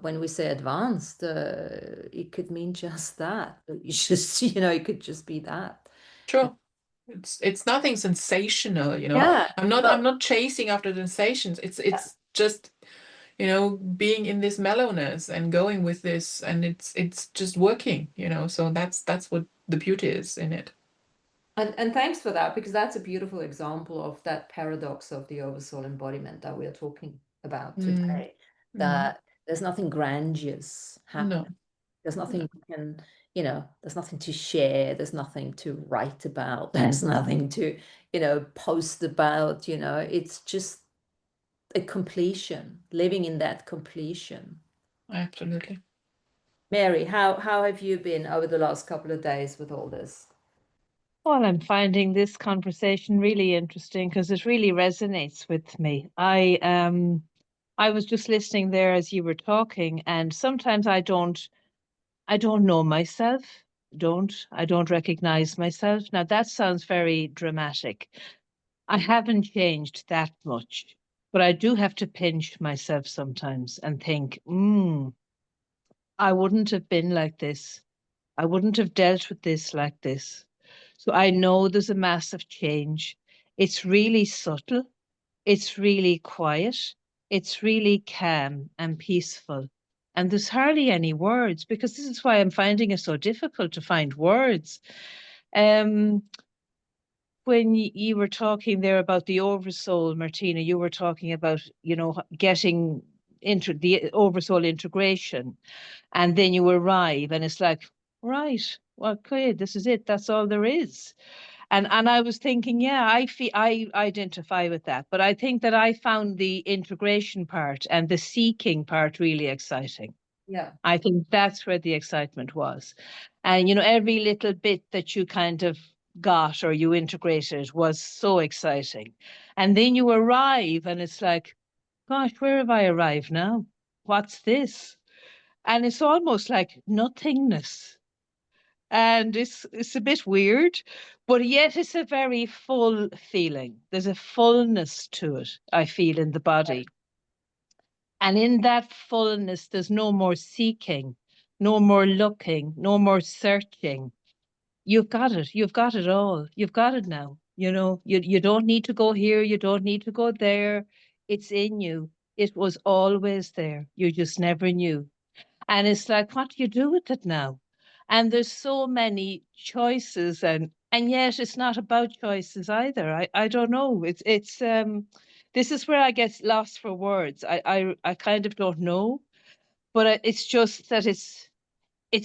when we say advanced, it could mean just that. It's just, it could just be that. Sure. It's nothing sensational. Yeah, I'm not chasing after the sensations. It's just, being in this mellowness and going with this, and it's just working. So that's what the beauty is in it. and thanks for that, because that's a beautiful example of that paradox of the oversoul embodiment that we are talking about Mm, today, mm, that there's nothing grandiose no, happening. There's nothing no, you can, there's nothing to share, there's nothing to write about, there's nothing to, post about, it's just a completion, living in that completion. absolutely. Mary, how have you been over the last couple of days with all this? Well, I'm finding this conversation really interesting because it really resonates with me. I was just listening there as you were talking, and sometimes I don't know myself. I don't recognize myself. Now that sounds very dramatic. I haven't changed that much, but I do have to pinch myself sometimes and think, I wouldn't have been like this. I wouldn't have dealt with this like this. So I know there's a massive change. It's really subtle. It's really quiet. It's really calm and peaceful. And there's hardly any words because this is why I'm finding it so difficult to find words. Um, when you were talking there about the oversoul, Martina, you were talking about, getting into the oversoul integration, and then you arrive, and it's like, right, well, okay, this is it. That's all there is. And I was thinking, yeah, I identify with that, but I think that I found the integration part and the seeking part really exciting. Yeah. I think that's where the excitement was. And, every little bit that you kind of got or you integrated was so exciting. And then you arrive and it's like, gosh, where have I arrived now? What's this? And it's almost like nothingness. And it's a bit weird, but yet it's a very full feeling. There's a fullness to it, I feel, in the body. And in that fullness, there's no more seeking, no more looking, no more searching. You've got it. You've got it all. You've got it now. You don't need to go here. You don't need to go there. It's in you. It was always there. You just never knew. And it's like, what do you do with it now? And there's so many choices, and yet it's not about choices either. I don't know. It's this is where I get lost for words. I kind of don't know, but it's just that it's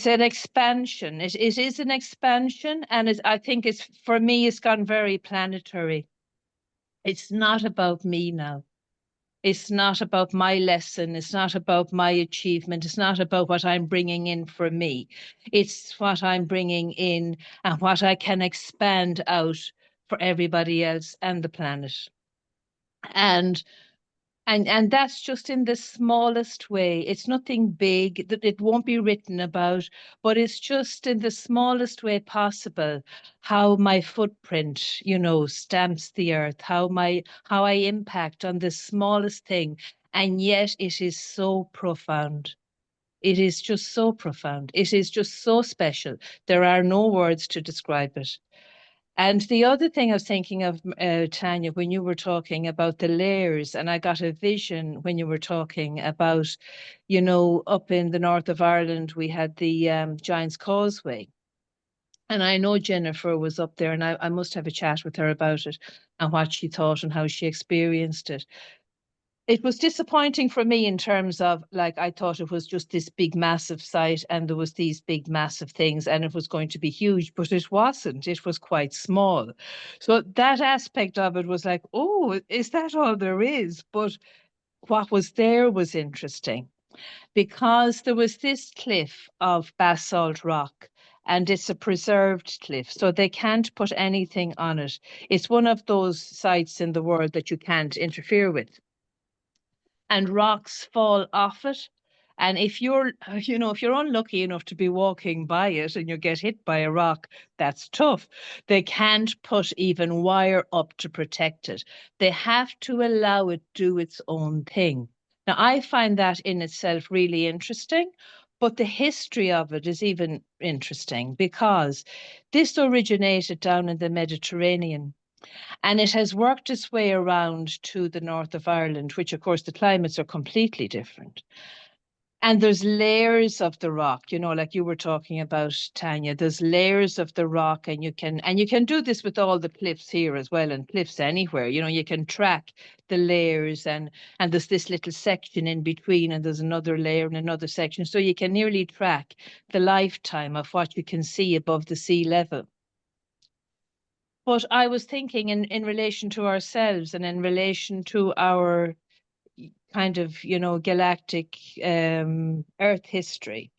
an expansion. It is an expansion, and I think it's, for me, it's gone very planetary. It's not about me now. It's not about my lesson. It's not about my achievement. It's not about what I'm bringing in for me. It's what I'm bringing in and what I can expand out for everybody else and the planet. And and that's just in the smallest way. It's nothing big that it won't be written about, but it's just in the smallest way possible how my footprint, stamps the earth, how I impact on the smallest thing. And yet it is so profound. It is just so profound. It is just so special. There are no words to describe it. And the other thing I was thinking of, Tanya, when you were talking about the layers, and I got a vision when you were talking about, up in the north of Ireland, we had the Giant's Causeway. And I know Jennifer was up there, and I must have a chat with her about it and what she thought and how she experienced it. It was disappointing for me in terms of, like, I thought it was just this big massive site and there was these big massive things and it was going to be huge, but it wasn't. It was quite small. So that aspect of it was like, oh, is that all there is? But what was there was interesting because there was this cliff of basalt rock. And it's a preserved cliff, so they can't put anything on it. It's one of those sites in the world that you can't interfere with, and rocks fall off it. And if you're, if you're unlucky enough to be walking by it and you get hit by a rock, that's tough. They can't put even wire up to protect it. They have to allow it do its own thing. Now, I find that in itself really interesting, but the history of it is even interesting because this originated down in the Mediterranean. And it has worked its way around to the north of Ireland, which, of course, the climates are completely different. And there's layers of the rock, like you were talking about, Tanya. There's layers of the rock, and you can do this with all the cliffs here as well, and cliffs anywhere. You can track the layers, and there's this little section in between, and there's another layer and another section. So you can nearly track the lifetime of what you can see above the sea level. But I was thinking in relation to ourselves and in relation to our kind of, galactic Earth history.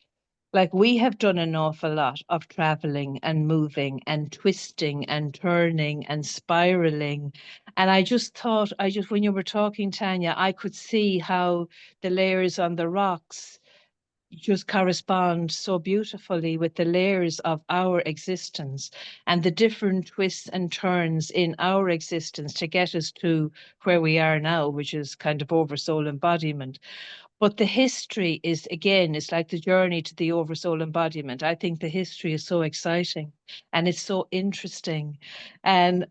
Like we have done an awful lot of traveling and moving and twisting and turning and spiraling. And I just thought, when you were talking, Tanya, I could see how the layers on the rocks just correspond so beautifully with the layers of our existence and the different twists and turns in our existence to get us to where we are now, which is kind of oversoul embodiment. But the history is, again, it's like the journey to the oversoul embodiment. I think the history is so exciting and it's so interesting. And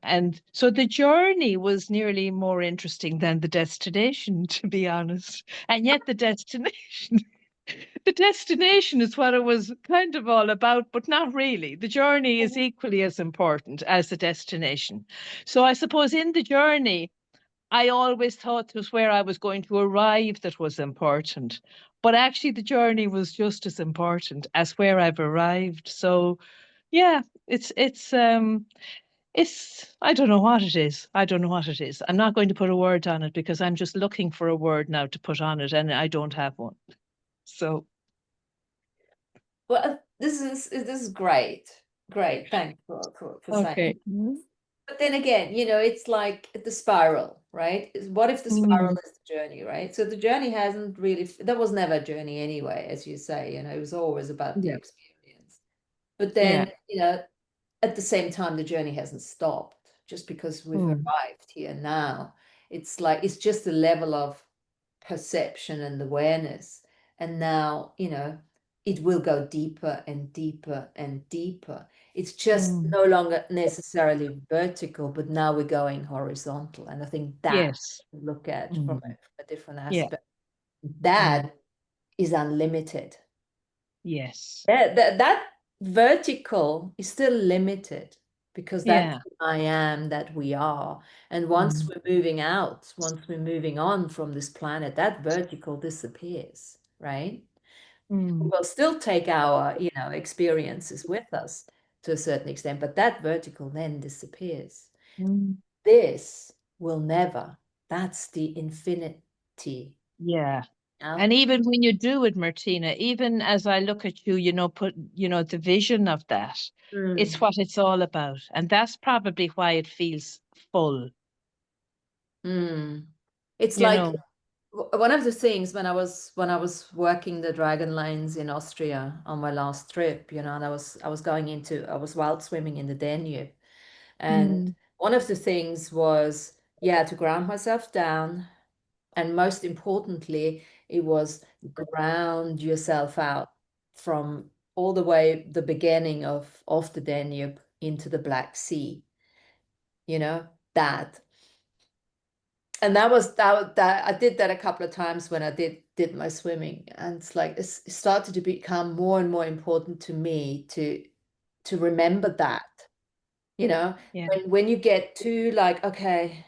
so the journey was nearly more interesting than the destination, to be honest. And yet the destination the destination is what it was kind of all about, but not really. The journey is equally as important as the destination. So I suppose in the journey, I always thought it was where I was going to arrive that was important. But actually, the journey was just as important as where I've arrived. So, yeah, it's I don't know what it is. I don't know what it is. I'm not going to put a word on it because I'm just looking for a word now to put on it, and I don't have one. So, Well, this is great. Great. Thanks for saying. okay. But then again, it's like the spiral, right? What if the spiral Mm, is the journey, right? So the journey hasn't really, that was never a journey anyway, as you say, it was always about the yeah, experience. But yeah. then, at the same time, the journey hasn't stopped just because we've Mm, arrived here now. It's like, it's just a level of perception and awareness. And now, it will go deeper and deeper and deeper. It's just mm, no longer necessarily vertical, but now we're going horizontal. And I think that yes. look at from Mm, a different yeah. aspect. Mm, That is unlimited. yes. That vertical is still limited because that's Yeah. who I am, that we are. And once Mm, we're moving out, once we're moving on from this planet, that vertical disappears, right? mm, We'll still take our, experiences with us to a certain extent, but that vertical then disappears. mm, This will never. That's the infinity. yeah. Yeah. And even when you do it, Martina, even as I look at you, put, the vision of that, it's Mm. what it's all about. And that's probably why it feels full, Mm. It's you like know. one of the things when I was working the dragon lines in Austria on my last trip, and I was wild swimming in the Danube. And Mm, one of the things was, yeah, to ground myself down. And most importantly, it was ground yourself out from all the way the beginning of the Danube into the Black Sea, that. And that I did that a couple of times when I did my swimming. And it's like it started to become more and more important to me to remember that, you know, yeah. when you get to like, okay,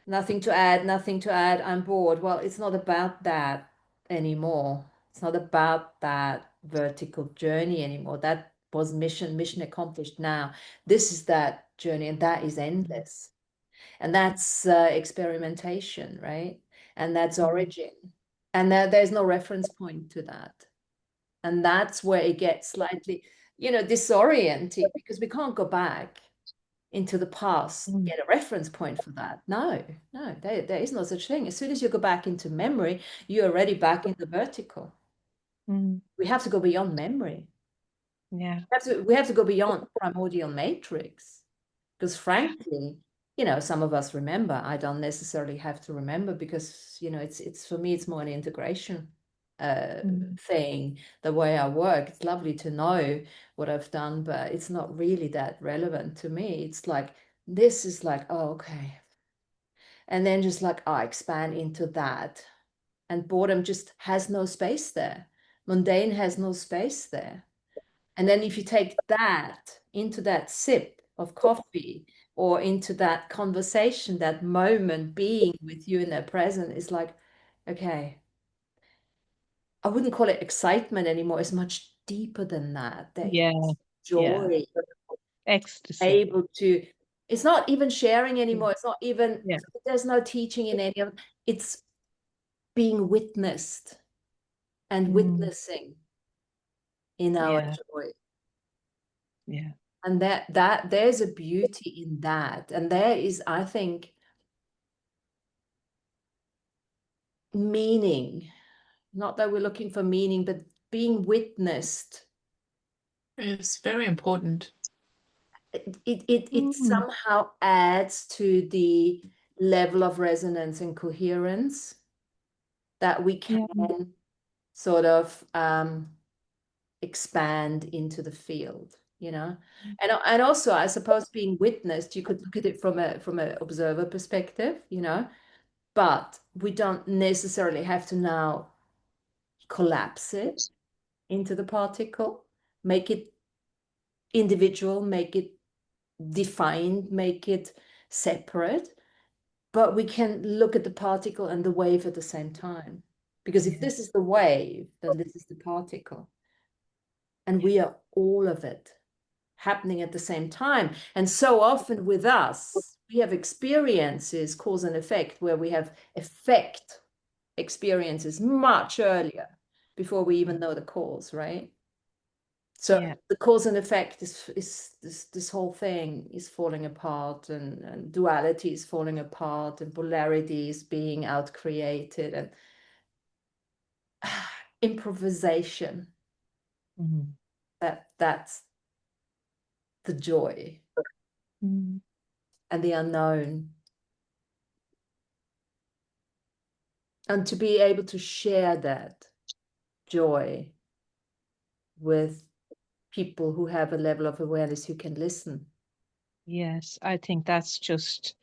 nothing to add, nothing to add, I'm bored. Well, it's not about that anymore. It's not about that vertical journey anymore. That was mission accomplished now. This is that journey, and that is endless. And that's experimentation, right? And that's Mm, origin. And there's no reference point to that. And that's where it gets slightly, disorienting because we can't go back into the past, mm, get a reference point for that. No, no, there is no such thing. As soon as you go back into memory, you're already back in the vertical. mm, We have to go beyond memory. yeah. We have to go beyond primordial matrix. Because frankly, some of us remember. I don't necessarily have to remember because, it's for me, it's more an integration Mm, thing, the way I work. It's lovely to know what I've done, but it's not really that relevant to me. It's like, this is like, oh, okay. And then just like, I expand into that. And boredom just has no space there. Mundane has no space there. And then if you take that into that sip of coffee or into that conversation, that moment being with you in that present, is like, okay, I wouldn't call it excitement anymore. It's much deeper than that. There yeah. is Yeah. joy, Ecstasy. able to, it's not even sharing anymore. It's not even, Yeah. there's no teaching in any of it. It's being witnessed and Mm, witnessing. in our Yeah. joy. Yeah. And that there's a beauty in that. And there is, I think, meaning. Not that we're looking for meaning, but being witnessed. It's very important. It somehow adds to the level of resonance and coherence that we can sort of expand into the field, you know. And also, I suppose, being witnessed, you could look at it from a observer perspective, you know, but we don't necessarily have to now collapse it into the particle, make it individual, make it defined, make it separate, but we can look at the particle and the wave at the same time. Because if this is the wave, then this is the particle. And we are all of it happening at the same time. And so often with us, we have experiences, cause and effect, where we have effect experiences much earlier before we even know the cause, right? So the cause and effect is this whole thing is falling apart, and duality is falling apart, and polarity is being out created, and improvisation. That's the joy and the unknown. And to be able to share that joy with people who have a level of awareness who can listen. Yes, I think that's just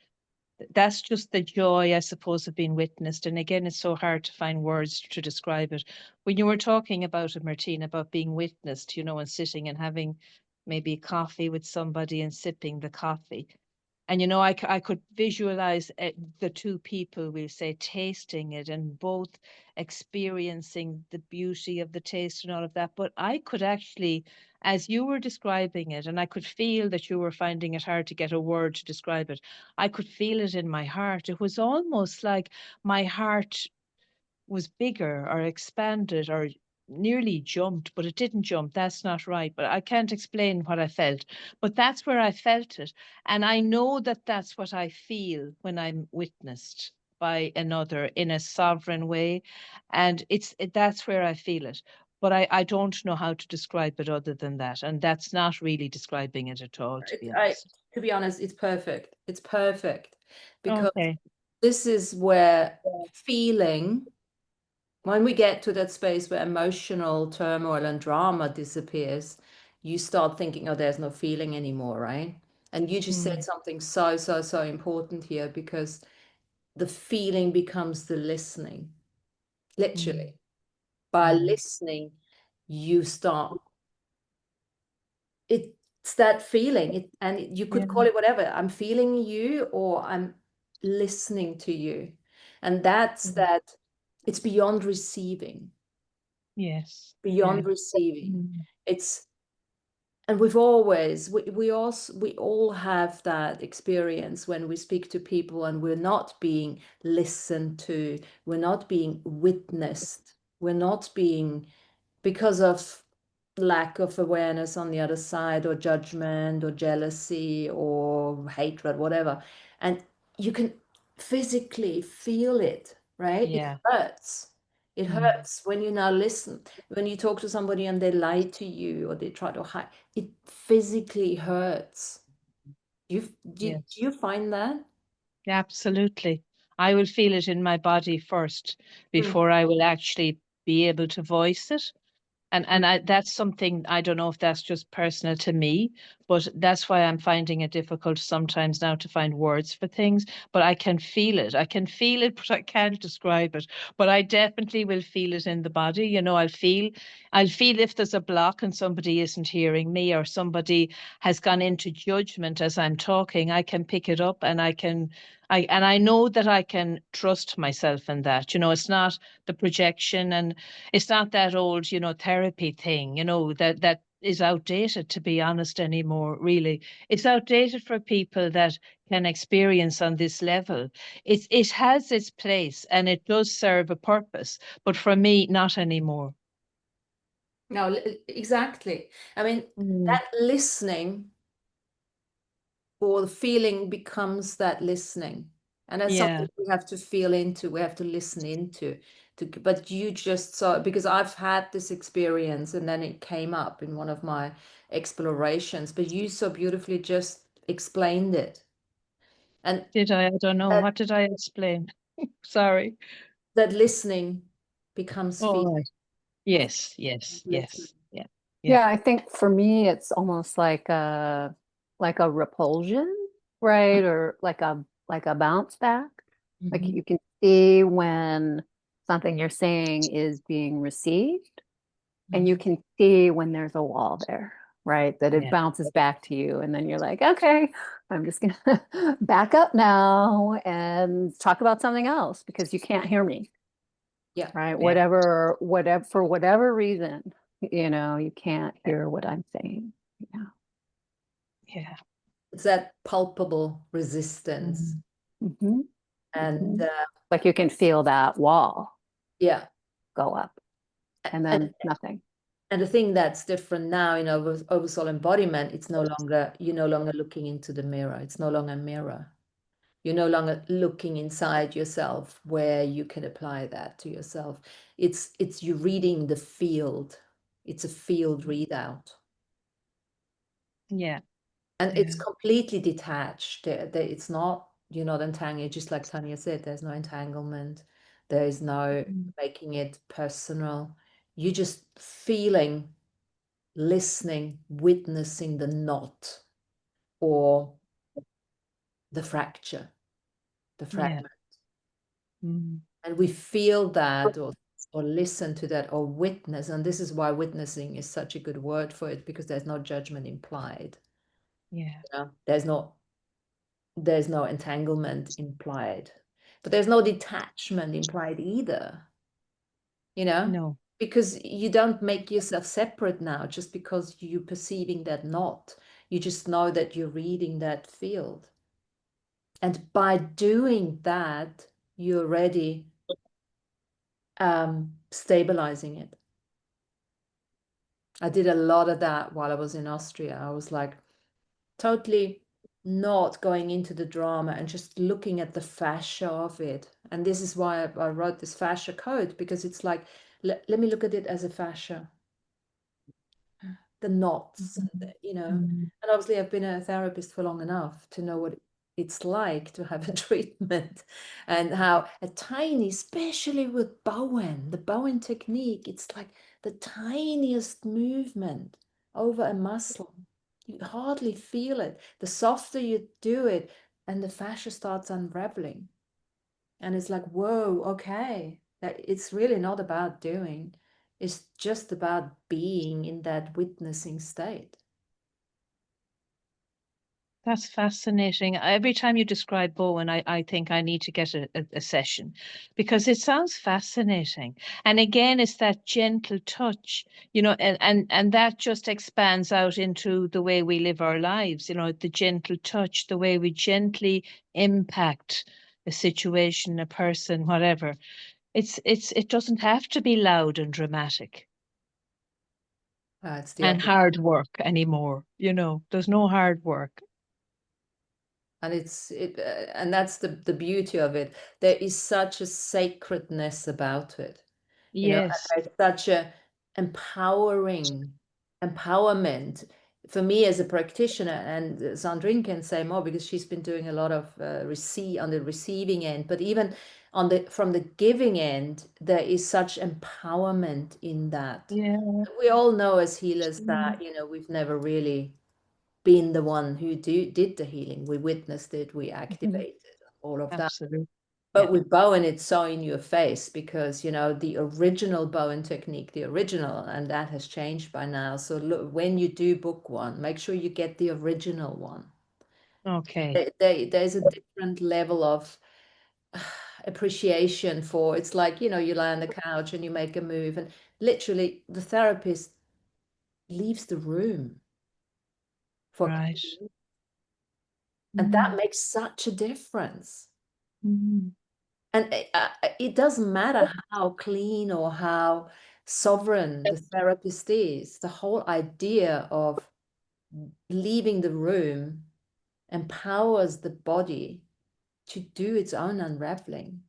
the joy, I suppose, of being witnessed. And again, it's so hard to find words to describe it. When you were talking about it, Martina, about being witnessed, you know, and sitting and having maybe coffee with somebody and sipping the coffee. And, you know, I could visualize the two people, we'll say, tasting it and both experiencing the beauty of the taste and all of that. But I could actually, as you were describing it, and I could feel that you were finding it hard to get a word to describe it, I could feel it in my heart. It was almost like my heart was bigger or expanded or nearly jumped, but it didn't jump. That's not right. But I can't explain what I felt. But that's where I felt it. And I know that that's what I feel when I'm witnessed by another in a sovereign way. And that's where I feel it. But I don't know how to describe it other than that. And that's not really describing it at all, to be honest. To be honest, it's perfect. It's perfect because Okay. this is where feeling, when we get to that space where emotional turmoil and drama disappears, you start thinking, oh, there's no feeling anymore, right? And you just said something so important here, because the feeling becomes the listening. Literally. By listening, you start, it's that feeling. And you could call it whatever. I'm feeling you, or I'm listening to you. And that's that. It's beyond receiving. Yes. Beyond receiving. It's, and we've always, we all have that experience when we speak to people and we're not being listened to, we're not being witnessed, we're not being, because of lack of awareness on the other side, or judgment or jealousy or hatred, whatever. And you can physically feel it, right? It Yeah. hurts. It hurts when you now listen, when you talk to somebody and they lie to you or they try to hide. It physically hurts. Do you find that? Absolutely. I will feel it in my body first before I will actually be able to voice it. And that's something, I don't know if that's just personal to me, but that's why I'm finding it difficult sometimes now to find words for things. But I can feel it. I can feel it, but I can't describe it. But I definitely will feel it in the body. You know, I'll feel if there's a block and somebody isn't hearing me, or somebody has gone into judgment as I'm talking. I can pick it up, and I know that I can trust myself in that. You know, it's not the projection, and it's not that old, you know, therapy thing, you know, that is outdated, to be honest, anymore, really. It's outdated for people that can experience on this level. It has its place and it does serve a purpose, but for me, not anymore. No, exactly. I mean, Mm. that listening or the feeling becomes that listening. And that's Yeah. something we have to feel into, we have to listen into. But you just saw, because I've had this experience and then it came up in one of my explorations, but you so beautifully just explained it. And Did I? I don't know. that, What did I explain? Sorry. that listening becomes All feeling. right. Yes, yes, Listening. yes. Yeah, yeah. Yeah, I think for me it's almost like a repulsion, right? Or like a bounce back. Like Mhm. you can see when something you're saying is being received, and you Mhm. can see when there's a wall there, right? That it Yeah, bounces back to you, and then you're like, okay, I'm just gonna back up now and talk about something else because you can't hear me, Yeah. right? yeah, Whatever, for whatever reason, you can't hear what I'm saying. Yeah. yeah. It's that palpable resistance. Mm. hmm And hmm Like you can feel that wall yeah. go up and And then nothing. and the thing that's different now in oversoul embodiment, it's no longer, you're no longer looking into the mirror. It's no longer a mirror. You're no longer looking inside yourself where you can apply that to yourself. It's you reading the field. It's a field readout. Yeah, And it's yeah. completely detached. It's not, you're not entangled, just like Tanya said, there's no entanglement. There is no Mm. making it personal. You're just feeling, listening, witnessing the knot or the fracture, the Yeah. fragment. Mm. And we feel that or listen to that or witness. And this is why witnessing is such a good word for it, because there's no judgment implied. Yeah. You know? There's no entanglement implied, but there's no detachment implied either, you know, No. because you don't make yourself separate now just because you're perceiving that knot. You just know that you're reading that field. And by doing that, you're already stabilizing it. I did a lot of that while I was in Austria. I was like totally not going into the drama and just looking at the fascia of it. And this is why I wrote this fascia code, because it's like, let me look at it as a fascia, the knots, and Mm. and obviously I've been a therapist for long enough to know what it's like to have a treatment and how a tiny, especially with Bowen, the Bowen technique, it's like the tiniest movement over a muscle. You hardly feel it. The softer you do it, and the fascia starts unraveling. And it's like, whoa, okay. That it's really not about doing. It's just about being in that witnessing state. That's fascinating. Every time you describe Bowen, I think I need to get a session because it sounds fascinating. And again, it's that gentle touch, and that just expands out into the way we live our lives, the gentle touch, the way we gently impact a situation, a person, whatever. It doesn't have to be loud and dramatic It's the and opposite. hard work anymore. There's no hard work. And and that's the beauty of it. There is such a sacredness about it, and Yes. there's such a empowering empowerment for me as a practitioner. And Sandrine can say more because she's been doing a lot of on the receiving end, but even from the giving end, there is such empowerment in that. Yeah. We all know as healers Mm. that we've never really been the one who did the healing. We witnessed it, we Mhm. activated all of that. Absolutely. Yeah. But with Bowen, it's so in your face because, the original Bowen technique, the original, and that has changed by now. So look, when you do book one, make sure you get the original one. Okay. There's a different level of appreciation for, it's like, you lie on the couch and you make a move, and literally the therapist leaves the room for, Right. and that Mm. makes such a difference. Mm. And it doesn't matter how clean or how sovereign the therapist is. The whole idea of leaving the room empowers the body to do its own unraveling.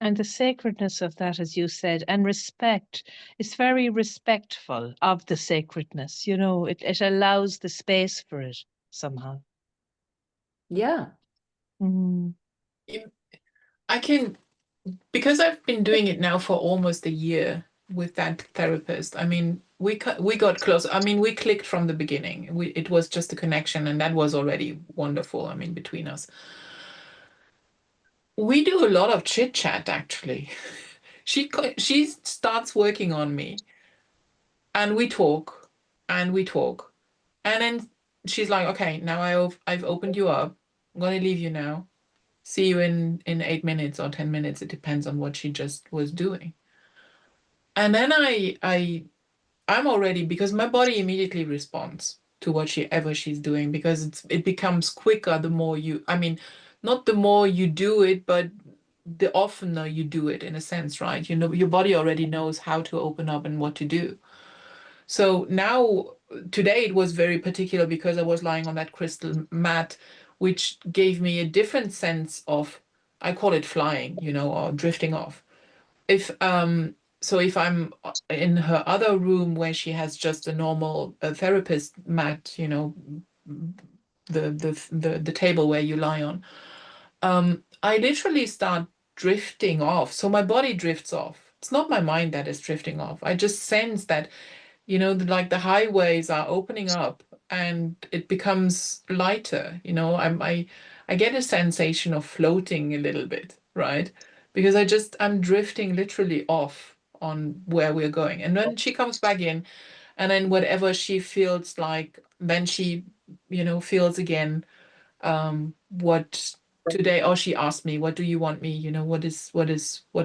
And the sacredness of that, as you said, and respect, it's very respectful of the sacredness, you know, it allows the space for it somehow. Yeah. Mm. I can, because I've been doing it now for almost a year with that therapist. I mean, we got close. I mean, we clicked from the beginning. It was just a connection, and that was already wonderful. I mean, between us, we do a lot of chit chat actually. She starts working on me, and we talk, and we talk, and then she's like, "Okay, now I've opened you up. I'm gonna leave you now. See you in 8 minutes or 10 minutes. It depends on what she just was doing." And then I'm already, because my body immediately responds to whatever she's doing, because it becomes quicker the more you, I mean, not the more you do it, but the oftener you do it, in a sense, right? You know, your body already knows how to open up and what to do. So now, today it was very particular because I was lying on that crystal mat, which gave me a different sense of, I call it flying, you know, or drifting off. If so if I'm in her other room where she has just a normal therapist mat, you know, the table where you lie on, I literally start drifting off. So my body drifts off. It's not my mind that is drifting off. I just sense that, you know, like the highways are opening up and it becomes lighter. You know, I get a sensation of floating a little bit, right? Because I'm drifting literally off on where we're going. And then she comes back in, and then whatever she feels like, then she, you know, feels again what today, or she asked me, what do you want me, you know, what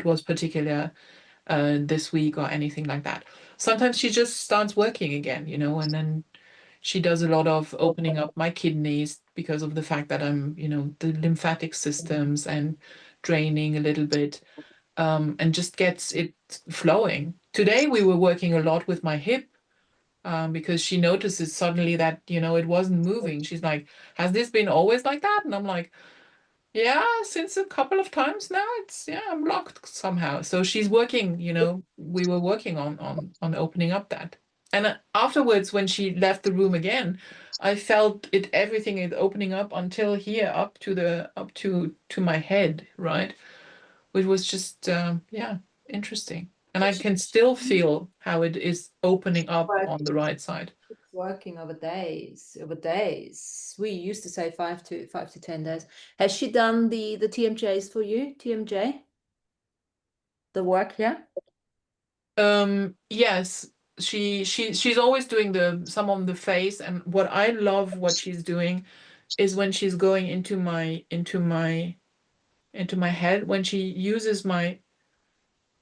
was particular this week or anything like that. Sometimes she just starts working again, you know, and then she does a lot of opening up my kidneys because of the fact that I'm, you know, the lymphatic systems, and draining a little bit, and just gets it flowing. Today we were working a lot with my hip, because she notices suddenly that, you know, it wasn't moving. She's like, has this been always like that? And I'm like, yeah, since a couple of times now, yeah, I'm blocked somehow. So she's working, you know, we were working on opening up that. And afterwards, when she left the room again, I felt it, everything is opening up until here, up to my head, right? Which was just yeah, interesting. And I can still feel how it is opening up on the right side. It's working over days, over days. We used to say 5 to 10 days. Has she done the TMJs for you? TMJ? The work, yeah? Yes, she's always doing some on the face, and what I love what she's doing is when she's going into my head, when she uses my,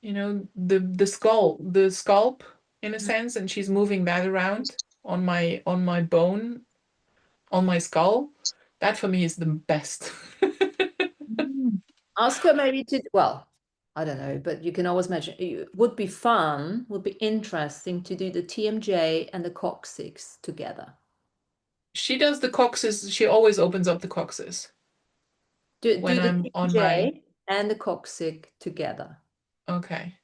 you know, the scalp, in a sense, and she's moving that around on my bone, on my skull. That for me is the best. Ask her maybe to, well, I don't know, but you can always mention it would be fun, would be interesting to do the TMJ and the coccyx together. She does the coccyx, she always opens up the coccyx Do when the I'm on my, TMJ and the coccyx together. okay.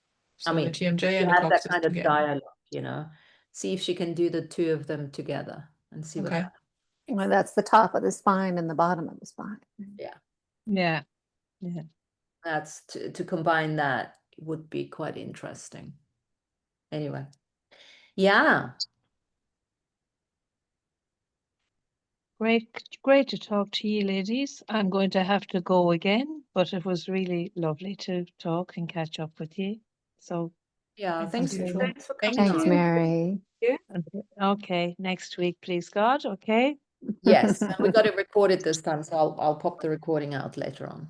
I So the mean, TMJ you and the have that coccyx kind of together. dialogue, you know. See if she can do the two of them together and see what Okay. happens. Well, that's the top of the spine and the bottom of the spine. Yeah. Yeah. Yeah. That's to combine that would be quite interesting. Anyway. Yeah. Great to talk to you, ladies. I'm going to have to go again, but it was really lovely to talk and catch up with you. So, Yeah, thanks Beautiful. for Thank coming Thanks, on. you. Mary. okay, next week, please God. Okay. Yes, and we got it recorded this time, so I'll pop the recording out later on.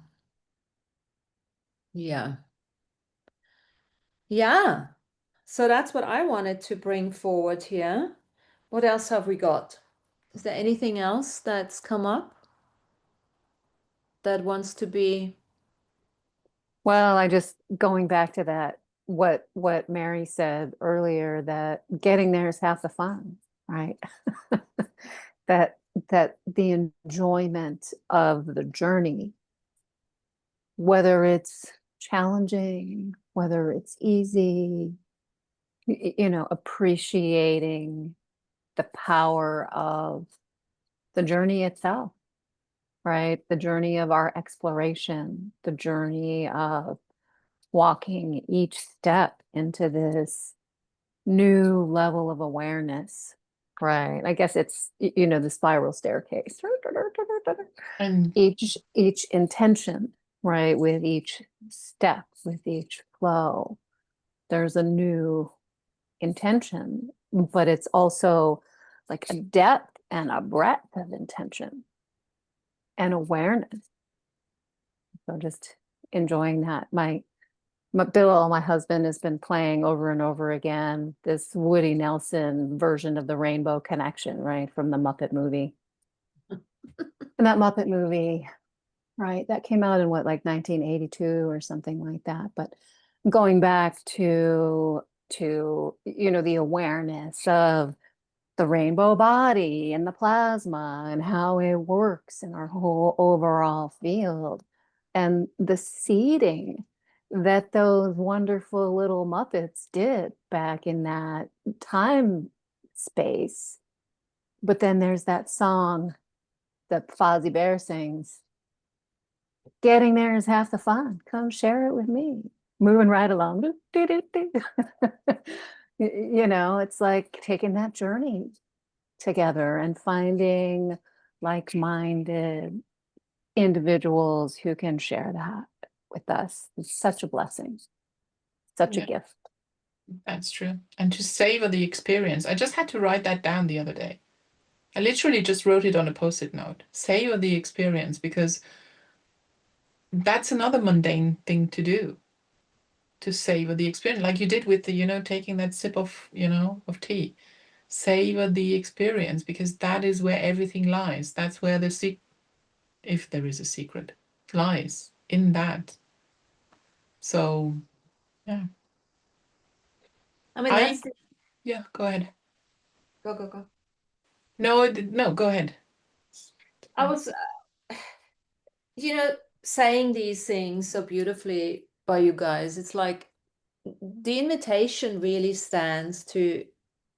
Yeah. Yeah. So that's what I wanted to bring forward here. What else have we got? Is there anything else that's come up that wants to be Well, I just going back to that, what Mary said earlier, that getting there is half the fun, right? That that the enjoyment of the journey, whether it's challenging, whether it's easy, appreciating the power of the journey itself, right? The journey of our exploration, the journey of walking each step into this new level of awareness, right? I guess it's, the spiral staircase. And Each intention, right? With each step, with each flow, there's a new intention, but it's also like a depth and a breadth of intention and awareness. So just enjoying that. Bill, my husband, has been playing over and over again this Woody Nelson version of the Rainbow Connection, right, from the Muppet movie. And that Muppet movie, right, that came out in what, like 1982 or something like that. But going back to the awareness of the rainbow body and the plasma and how it works in our whole overall field, and the seeding that those wonderful little Muppets did back in that time space. But then there's that song that Fozzie Bear sings, getting there is half the fun, come share it with me, moving right along. It's like taking that journey together and finding like-minded individuals who can share that with us. It's such a blessing, such a yeah, gift. that's true. And to savor the experience. I just had to write that down the other day. I literally just wrote it on a post-it note. Savor the experience, because that's another mundane thing to do, to savor the experience, like you did with the, taking that sip of tea. Savor the experience, because that is where everything lies. That's where if there is a secret, lies in that. So, yeah. I mean, that's Yeah, go ahead. go. No, go ahead. I was, you know, saying these things so beautifully by you guys. It's like the invitation really stands to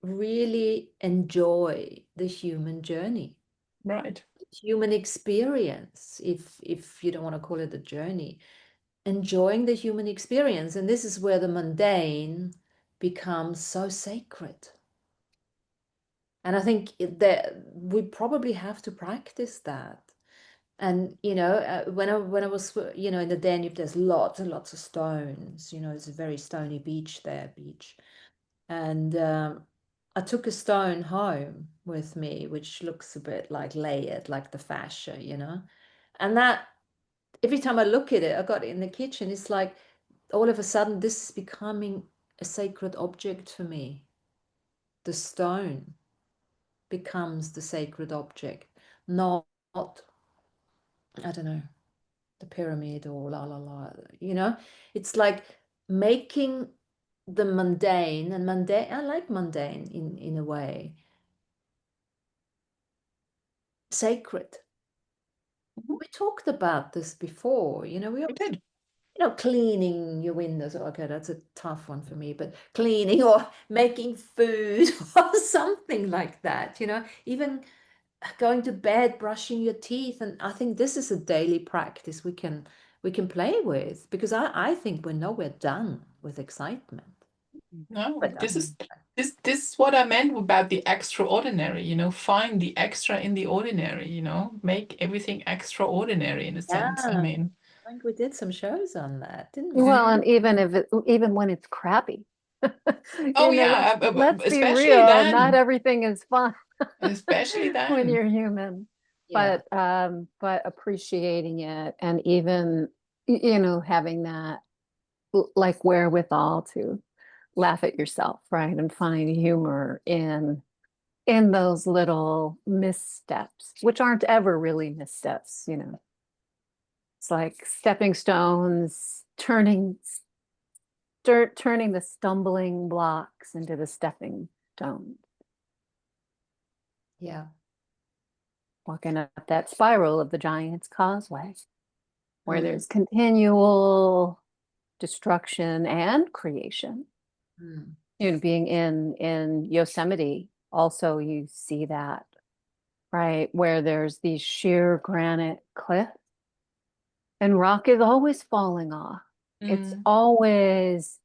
really enjoy the human journey, Right. human experience, if you don't want to call it a journey, enjoying the human experience. And this is where the mundane becomes so sacred. And I think that we probably have to practice that. And when I was in the Danube, there's lots and lots of stones. It's a very stony beach there, and I took a stone home with me, which looks a bit like layered, like the fascia. And that every time I look at it, I got it in the kitchen. It's like all of a sudden this is becoming a sacred object for me. The stone becomes the sacred object, not I don't know, the pyramid or la la la. It's like making the mundane, and mundane, I like mundane in a way, sacred. We talked about this before. We did. Cleaning your windows. Okay, that's a tough one for me, but cleaning or making food or something like that. Even going to bed, brushing your teeth. And I think this is a daily practice we can play with, because I think we're nowhere done with excitement. No, But this is what I meant about the extraordinary, find the extra in the ordinary, make everything extraordinary in a sense. I yeah, mean, I think we did some shows on that, didn't we? Well, and even when it's crappy, oh yeah, let's be especially real, not then, everything is fun especially when then. you're human. Yeah. But appreciating it, and even having that like wherewithal to laugh at yourself, right? And find humor in those little missteps, which aren't ever really missteps. It's like stepping stones turning the stumbling blocks into the stepping stones. Yeah. Walking up that spiral of the Giant's Causeway, where there's continual destruction and creation. You know, being in Yosemite, also you see that, right? Where there's these sheer granite cliffs and rock is always falling off. It's always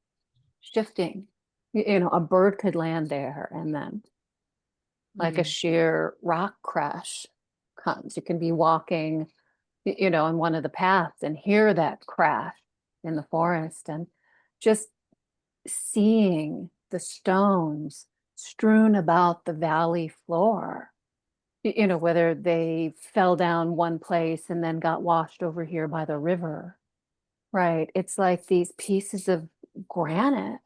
shifting. You know, a bird could land there and then like a sheer rock crash comes. You can be walking, you know, on one of the paths and hear that crash in the forest and just seeing the stones strewn about the valley floor, you know, whether they fell down one place and then got washed over here by the river, right? It's like these pieces of granite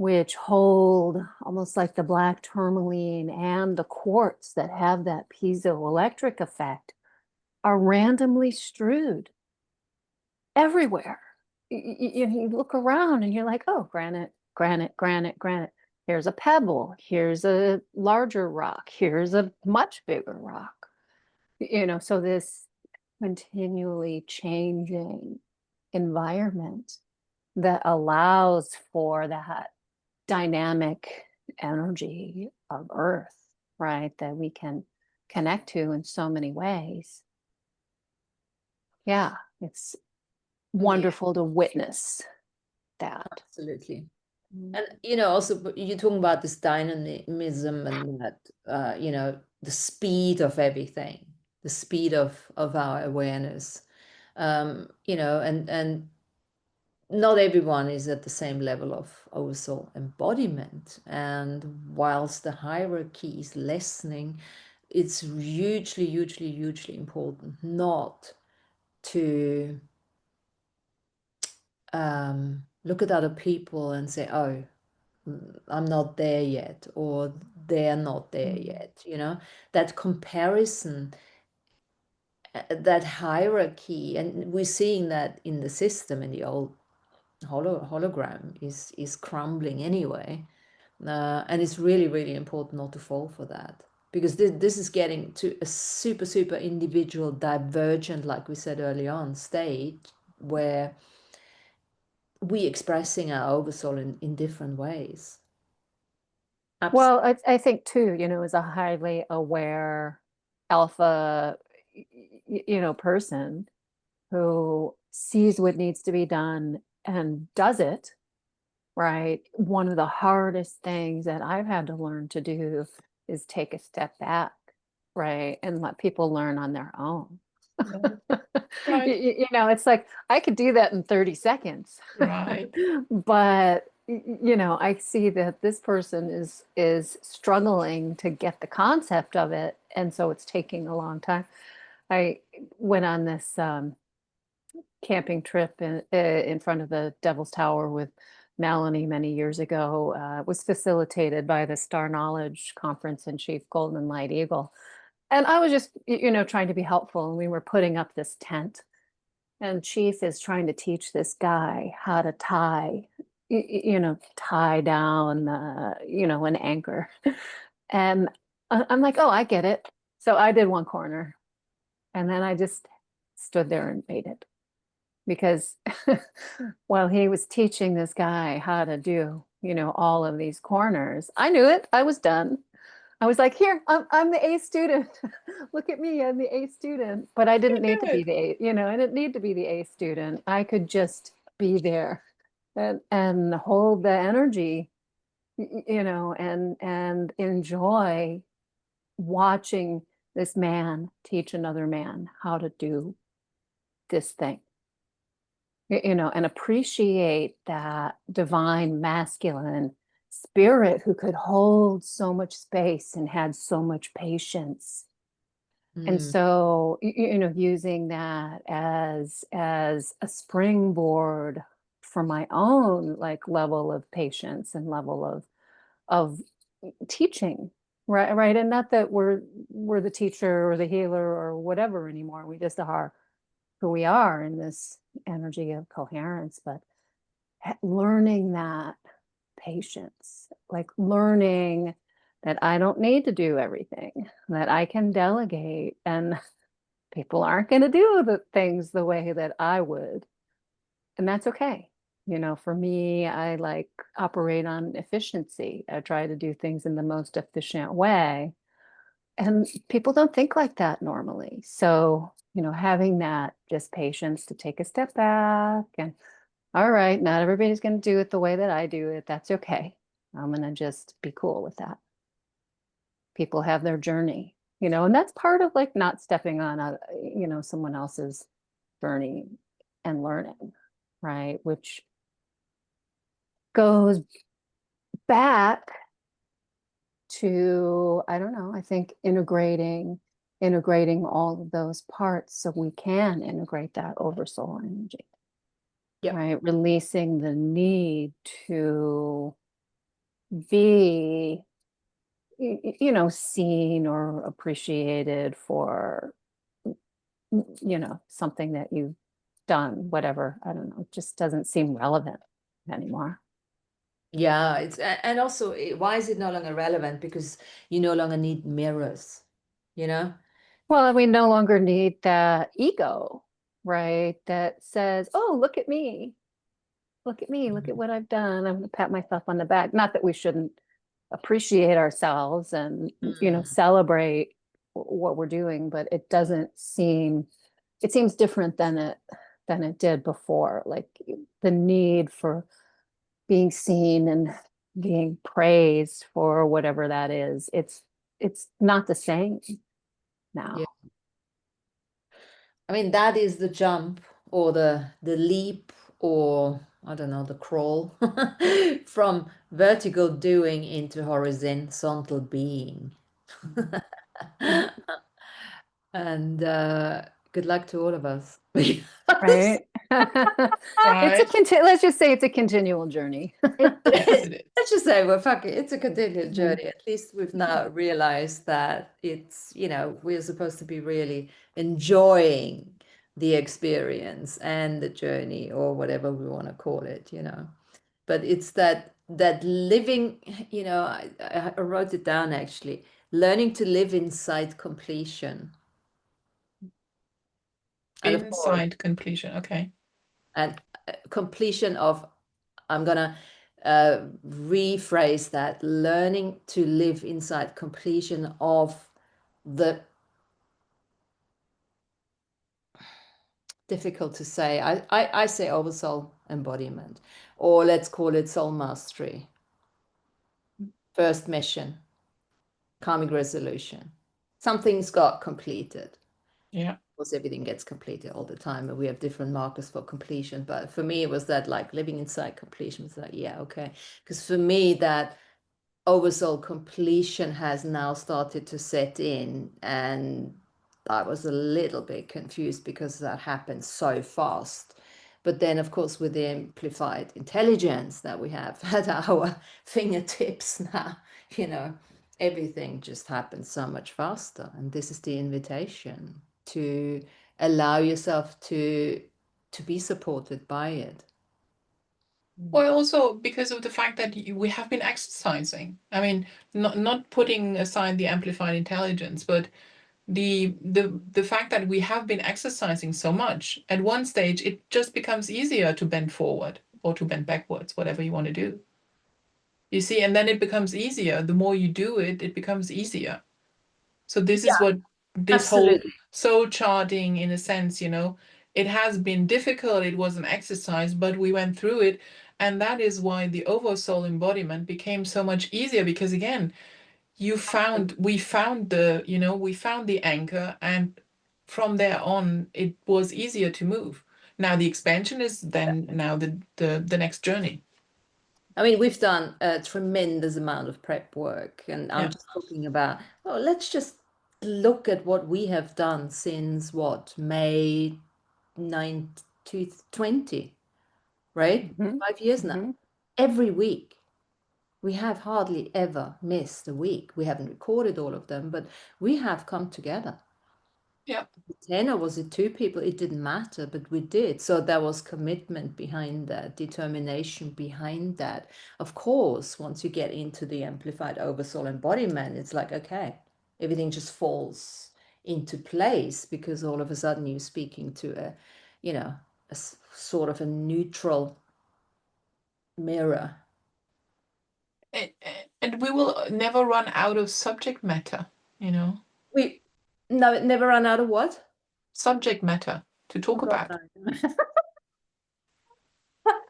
which hold almost like the black tourmaline and the quartz that have that piezoelectric effect are randomly strewed everywhere. You look around and you're like, oh, granite, granite, granite, granite. Here's a pebble. Here's a larger rock. Here's a much bigger rock. You know, so this continually changing environment that allows for that dynamic energy of Earth, right? That we can connect to in so many ways. Yeah, it's wonderful to witness that. Absolutely. And, you know, also you're talking about this dynamism and that, you know, the speed of everything, the speed of our awareness, you know, and not everyone is at the same level of Oversoul embodiment. And whilst the hierarchy is lessening, it's hugely, hugely, hugely important not to look at other people and say, oh, I'm not there yet, or they're not there yet, you know, that comparison, that hierarchy, and we're seeing that in the system, in the old hologram is crumbling anyway. And it's really, really important not to fall for that, because this is getting to a super, super individual, divergent, like we said early on, state where we expressing our oversoul in different ways. Well, I think too, you know, as a highly aware alpha, you know, person who sees what needs to be done and does it, right? One of the hardest things that I've had to learn to do is take a step back, right? And let people learn on their own. Right. You know, it's like I could do that in 30 seconds. Right. But you know, I see that this person is struggling to get the concept of it, and so it's taking a long time. I went on this camping trip in front of the Devil's Tower with Melanie many years ago. It was facilitated by the Star Knowledge Conference in Chief Golden Light Eagle. And I was just, you know, trying to be helpful. And we were putting up this tent. And Chief is trying to teach this guy how to tie, you know, tie down, you know, an anchor. And I'm like, oh, I get it. So I did one corner. And then I just stood there and waited. Because while he was teaching this guy how to do, you know, all of these corners, I knew it. I was done. I was like, here, I'm the A student. Look at me, I'm the A student. But I didn't need to be the A, you know, I didn't need to be the A student. I could just be there and hold the energy, you know, and enjoy watching this man teach another man how to do this thing. You know, and appreciate that divine masculine spirit who could hold so much space and had so much patience. And so, you know, using that as a springboard for my own like level of patience and level of teaching, right? And not that we're the teacher or the healer or whatever anymore. We just are who we are in energy of coherence, but learning that patience, like learning that I don't need to do everything, that I can delegate, and people aren't going to do the things the way that I would. And that's okay. You know, for me, I like operate on efficiency. I try to do things in the most efficient way. And people don't think like that normally. So, you know, having that just patience to take a step back and, all right, not everybody's going to do it the way that I do it. That's okay. I'm going to just be cool with that. People have their journey, you know, and that's part of like not stepping on a, you know, someone else's journey and learning, right? Which goes back to, I don't know, I think integrating all of those parts so we can integrate that oversoul energy. Yep. Right? Releasing the need to be, you know, seen or appreciated for, you know, something that you've done, whatever. I don't know, it just doesn't seem relevant anymore. Yeah, and also why is it no longer relevant? Because you no longer need mirrors, you know? Well, we no longer need that ego, right? That says, oh, look at me. Look at me. Look at what I've done. I'm going to pat myself on the back. Not that we shouldn't appreciate ourselves and, you know, Mm. celebrate what we're doing, but it doesn't seem, it seems different than it did before. Like the need for being seen and being praised for whatever that is. It's not the same Yeah. now. I mean, that is the jump or the leap or I don't know, the crawl from vertical doing into horizontal being. Yeah. And good luck to all of us. Right. Right. Let's just say it's a continual journey. Yes, it is. Let's just say, well, fuck it, it's a continued Mhm. journey. At least we've now realized that it's, you know, we're supposed to be really enjoying the experience and the journey or whatever we want to call it, you know. But it's that living, you know, I wrote it down actually, learning to live inside completion. And of course, Inside completion. Okay. and completion of, I'm gonna rephrase that, learning to live inside completion of the, difficult to say, I say oversoul embodiment, or let's call it soul mastery, first mission, karmic resolution. Something's got completed. Yeah. Of course, everything gets completed all the time, and we have different markers for completion. But for me, it was that like living inside completion. It's like, yeah, okay. Because for me, that oversoul completion has now started to set in, and I was a little bit confused because that happened so fast. But then, of course, with the amplified intelligence that we have at our fingertips now, you know, everything just happens so much faster. And this is the invitation to allow yourself to be supported by it. Well, also because of the fact that we have been exercising. I mean, not putting aside the amplified intelligence, but the fact that we have been exercising so much, at one stage it just becomes easier to bend forward or to bend backwards, whatever you want to do. You see, and then it becomes easier. The more you do it, it becomes easier. So this is what this whole Absolutely. soul charting, in a sense, you know, it has been difficult. It was an exercise, but we went through it. And that is why the oversoul embodiment became so much easier, because again, we found the, you know, we found the anchor, and from there on it was easier to move. Now the expansion is then now the next journey. I mean, we've done a tremendous amount of prep work, and I'm Yeah. just talking about, well, let's just look at what we have done since what, May 2020, right? Mhm. 5 years now. Mhm. Every week. We have hardly ever missed a week. We haven't recorded all of them, but we have come together. Yeah. 10 or was it 2 people? It didn't matter, but we did. So there was commitment behind that, determination behind that. Of course, once you get into the amplified oversoul embodiment, it's like, okay, everything just falls into place because all of a sudden you're speaking to a, you know, sort of a neutral mirror. And we will never run out of subject matter, you know, We never run out of what? subject matter to talk Oh God, about. no.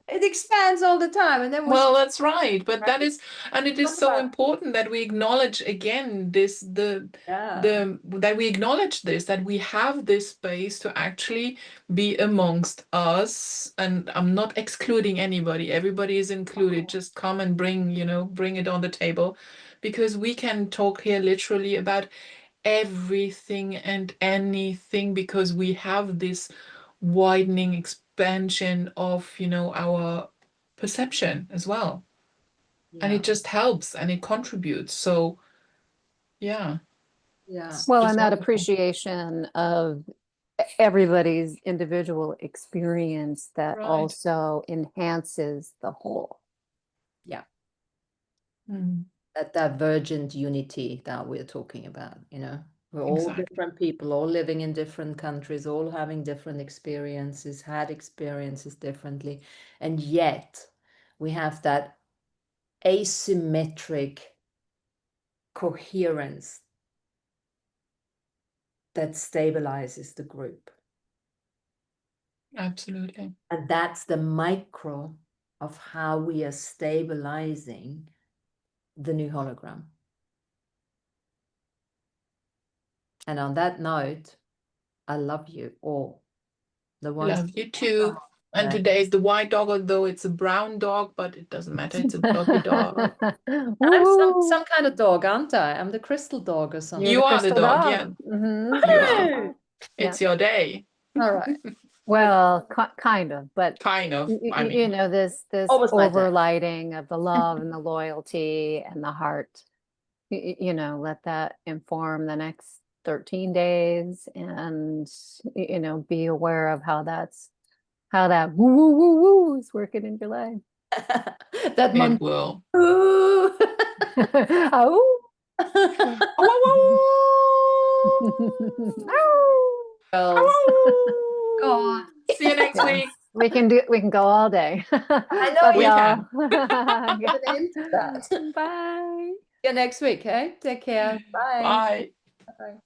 It expands all the time, and then we Well, that's right, but that is, and it is talk so about, important that we acknowledge again this, yeah, that we acknowledge this, that we have this space to actually be amongst us. And I'm not excluding anybody. Everybody is included. Just come and bring, you know, bring it on the table, because we can talk here literally about everything and anything, because we have this widening expansion of, you know, our perception as well. And yeah, it just helps and it contributes. So yeah, yeah, it's Well, just and that wonderful. appreciation of everybody's individual experience that Right. also enhances the whole. yeah. Mm, That divergent unity that we're talking about, you know. We're all exactly. different people, all living in different countries, all having different experiences, had experiences differently, and yet we have that asymmetric coherence that stabilizes the group. Absolutely. And that's the micro of how we are stabilizing the new hologram. And on that note, I love you all. The ones Love you too. And today is the white dog, although it's a brown dog, but it doesn't matter. It's a doggy dog. I'm Woo! some kind of dog, aren't I? I'm the crystal dog or something. You're You the are the crystal dog, yeah. dog. Mhm. You are. Hey! Yeah. It's your day. All right. Well, kind of, but Kind of. I you mean, know, this Always my day. overlighting of the love and the loyalty and the heart, you know, let that inform the next 13 days, and you know, be aware of how that woo woo woo woo is working in your life. That month. it will. Ooh. Oh. Girls. God. See you next Yeah. week. We can go all day. I know Love We y'all. Get into that. See Bye. you next week, hey? Take care. Bye. Bye. Bye.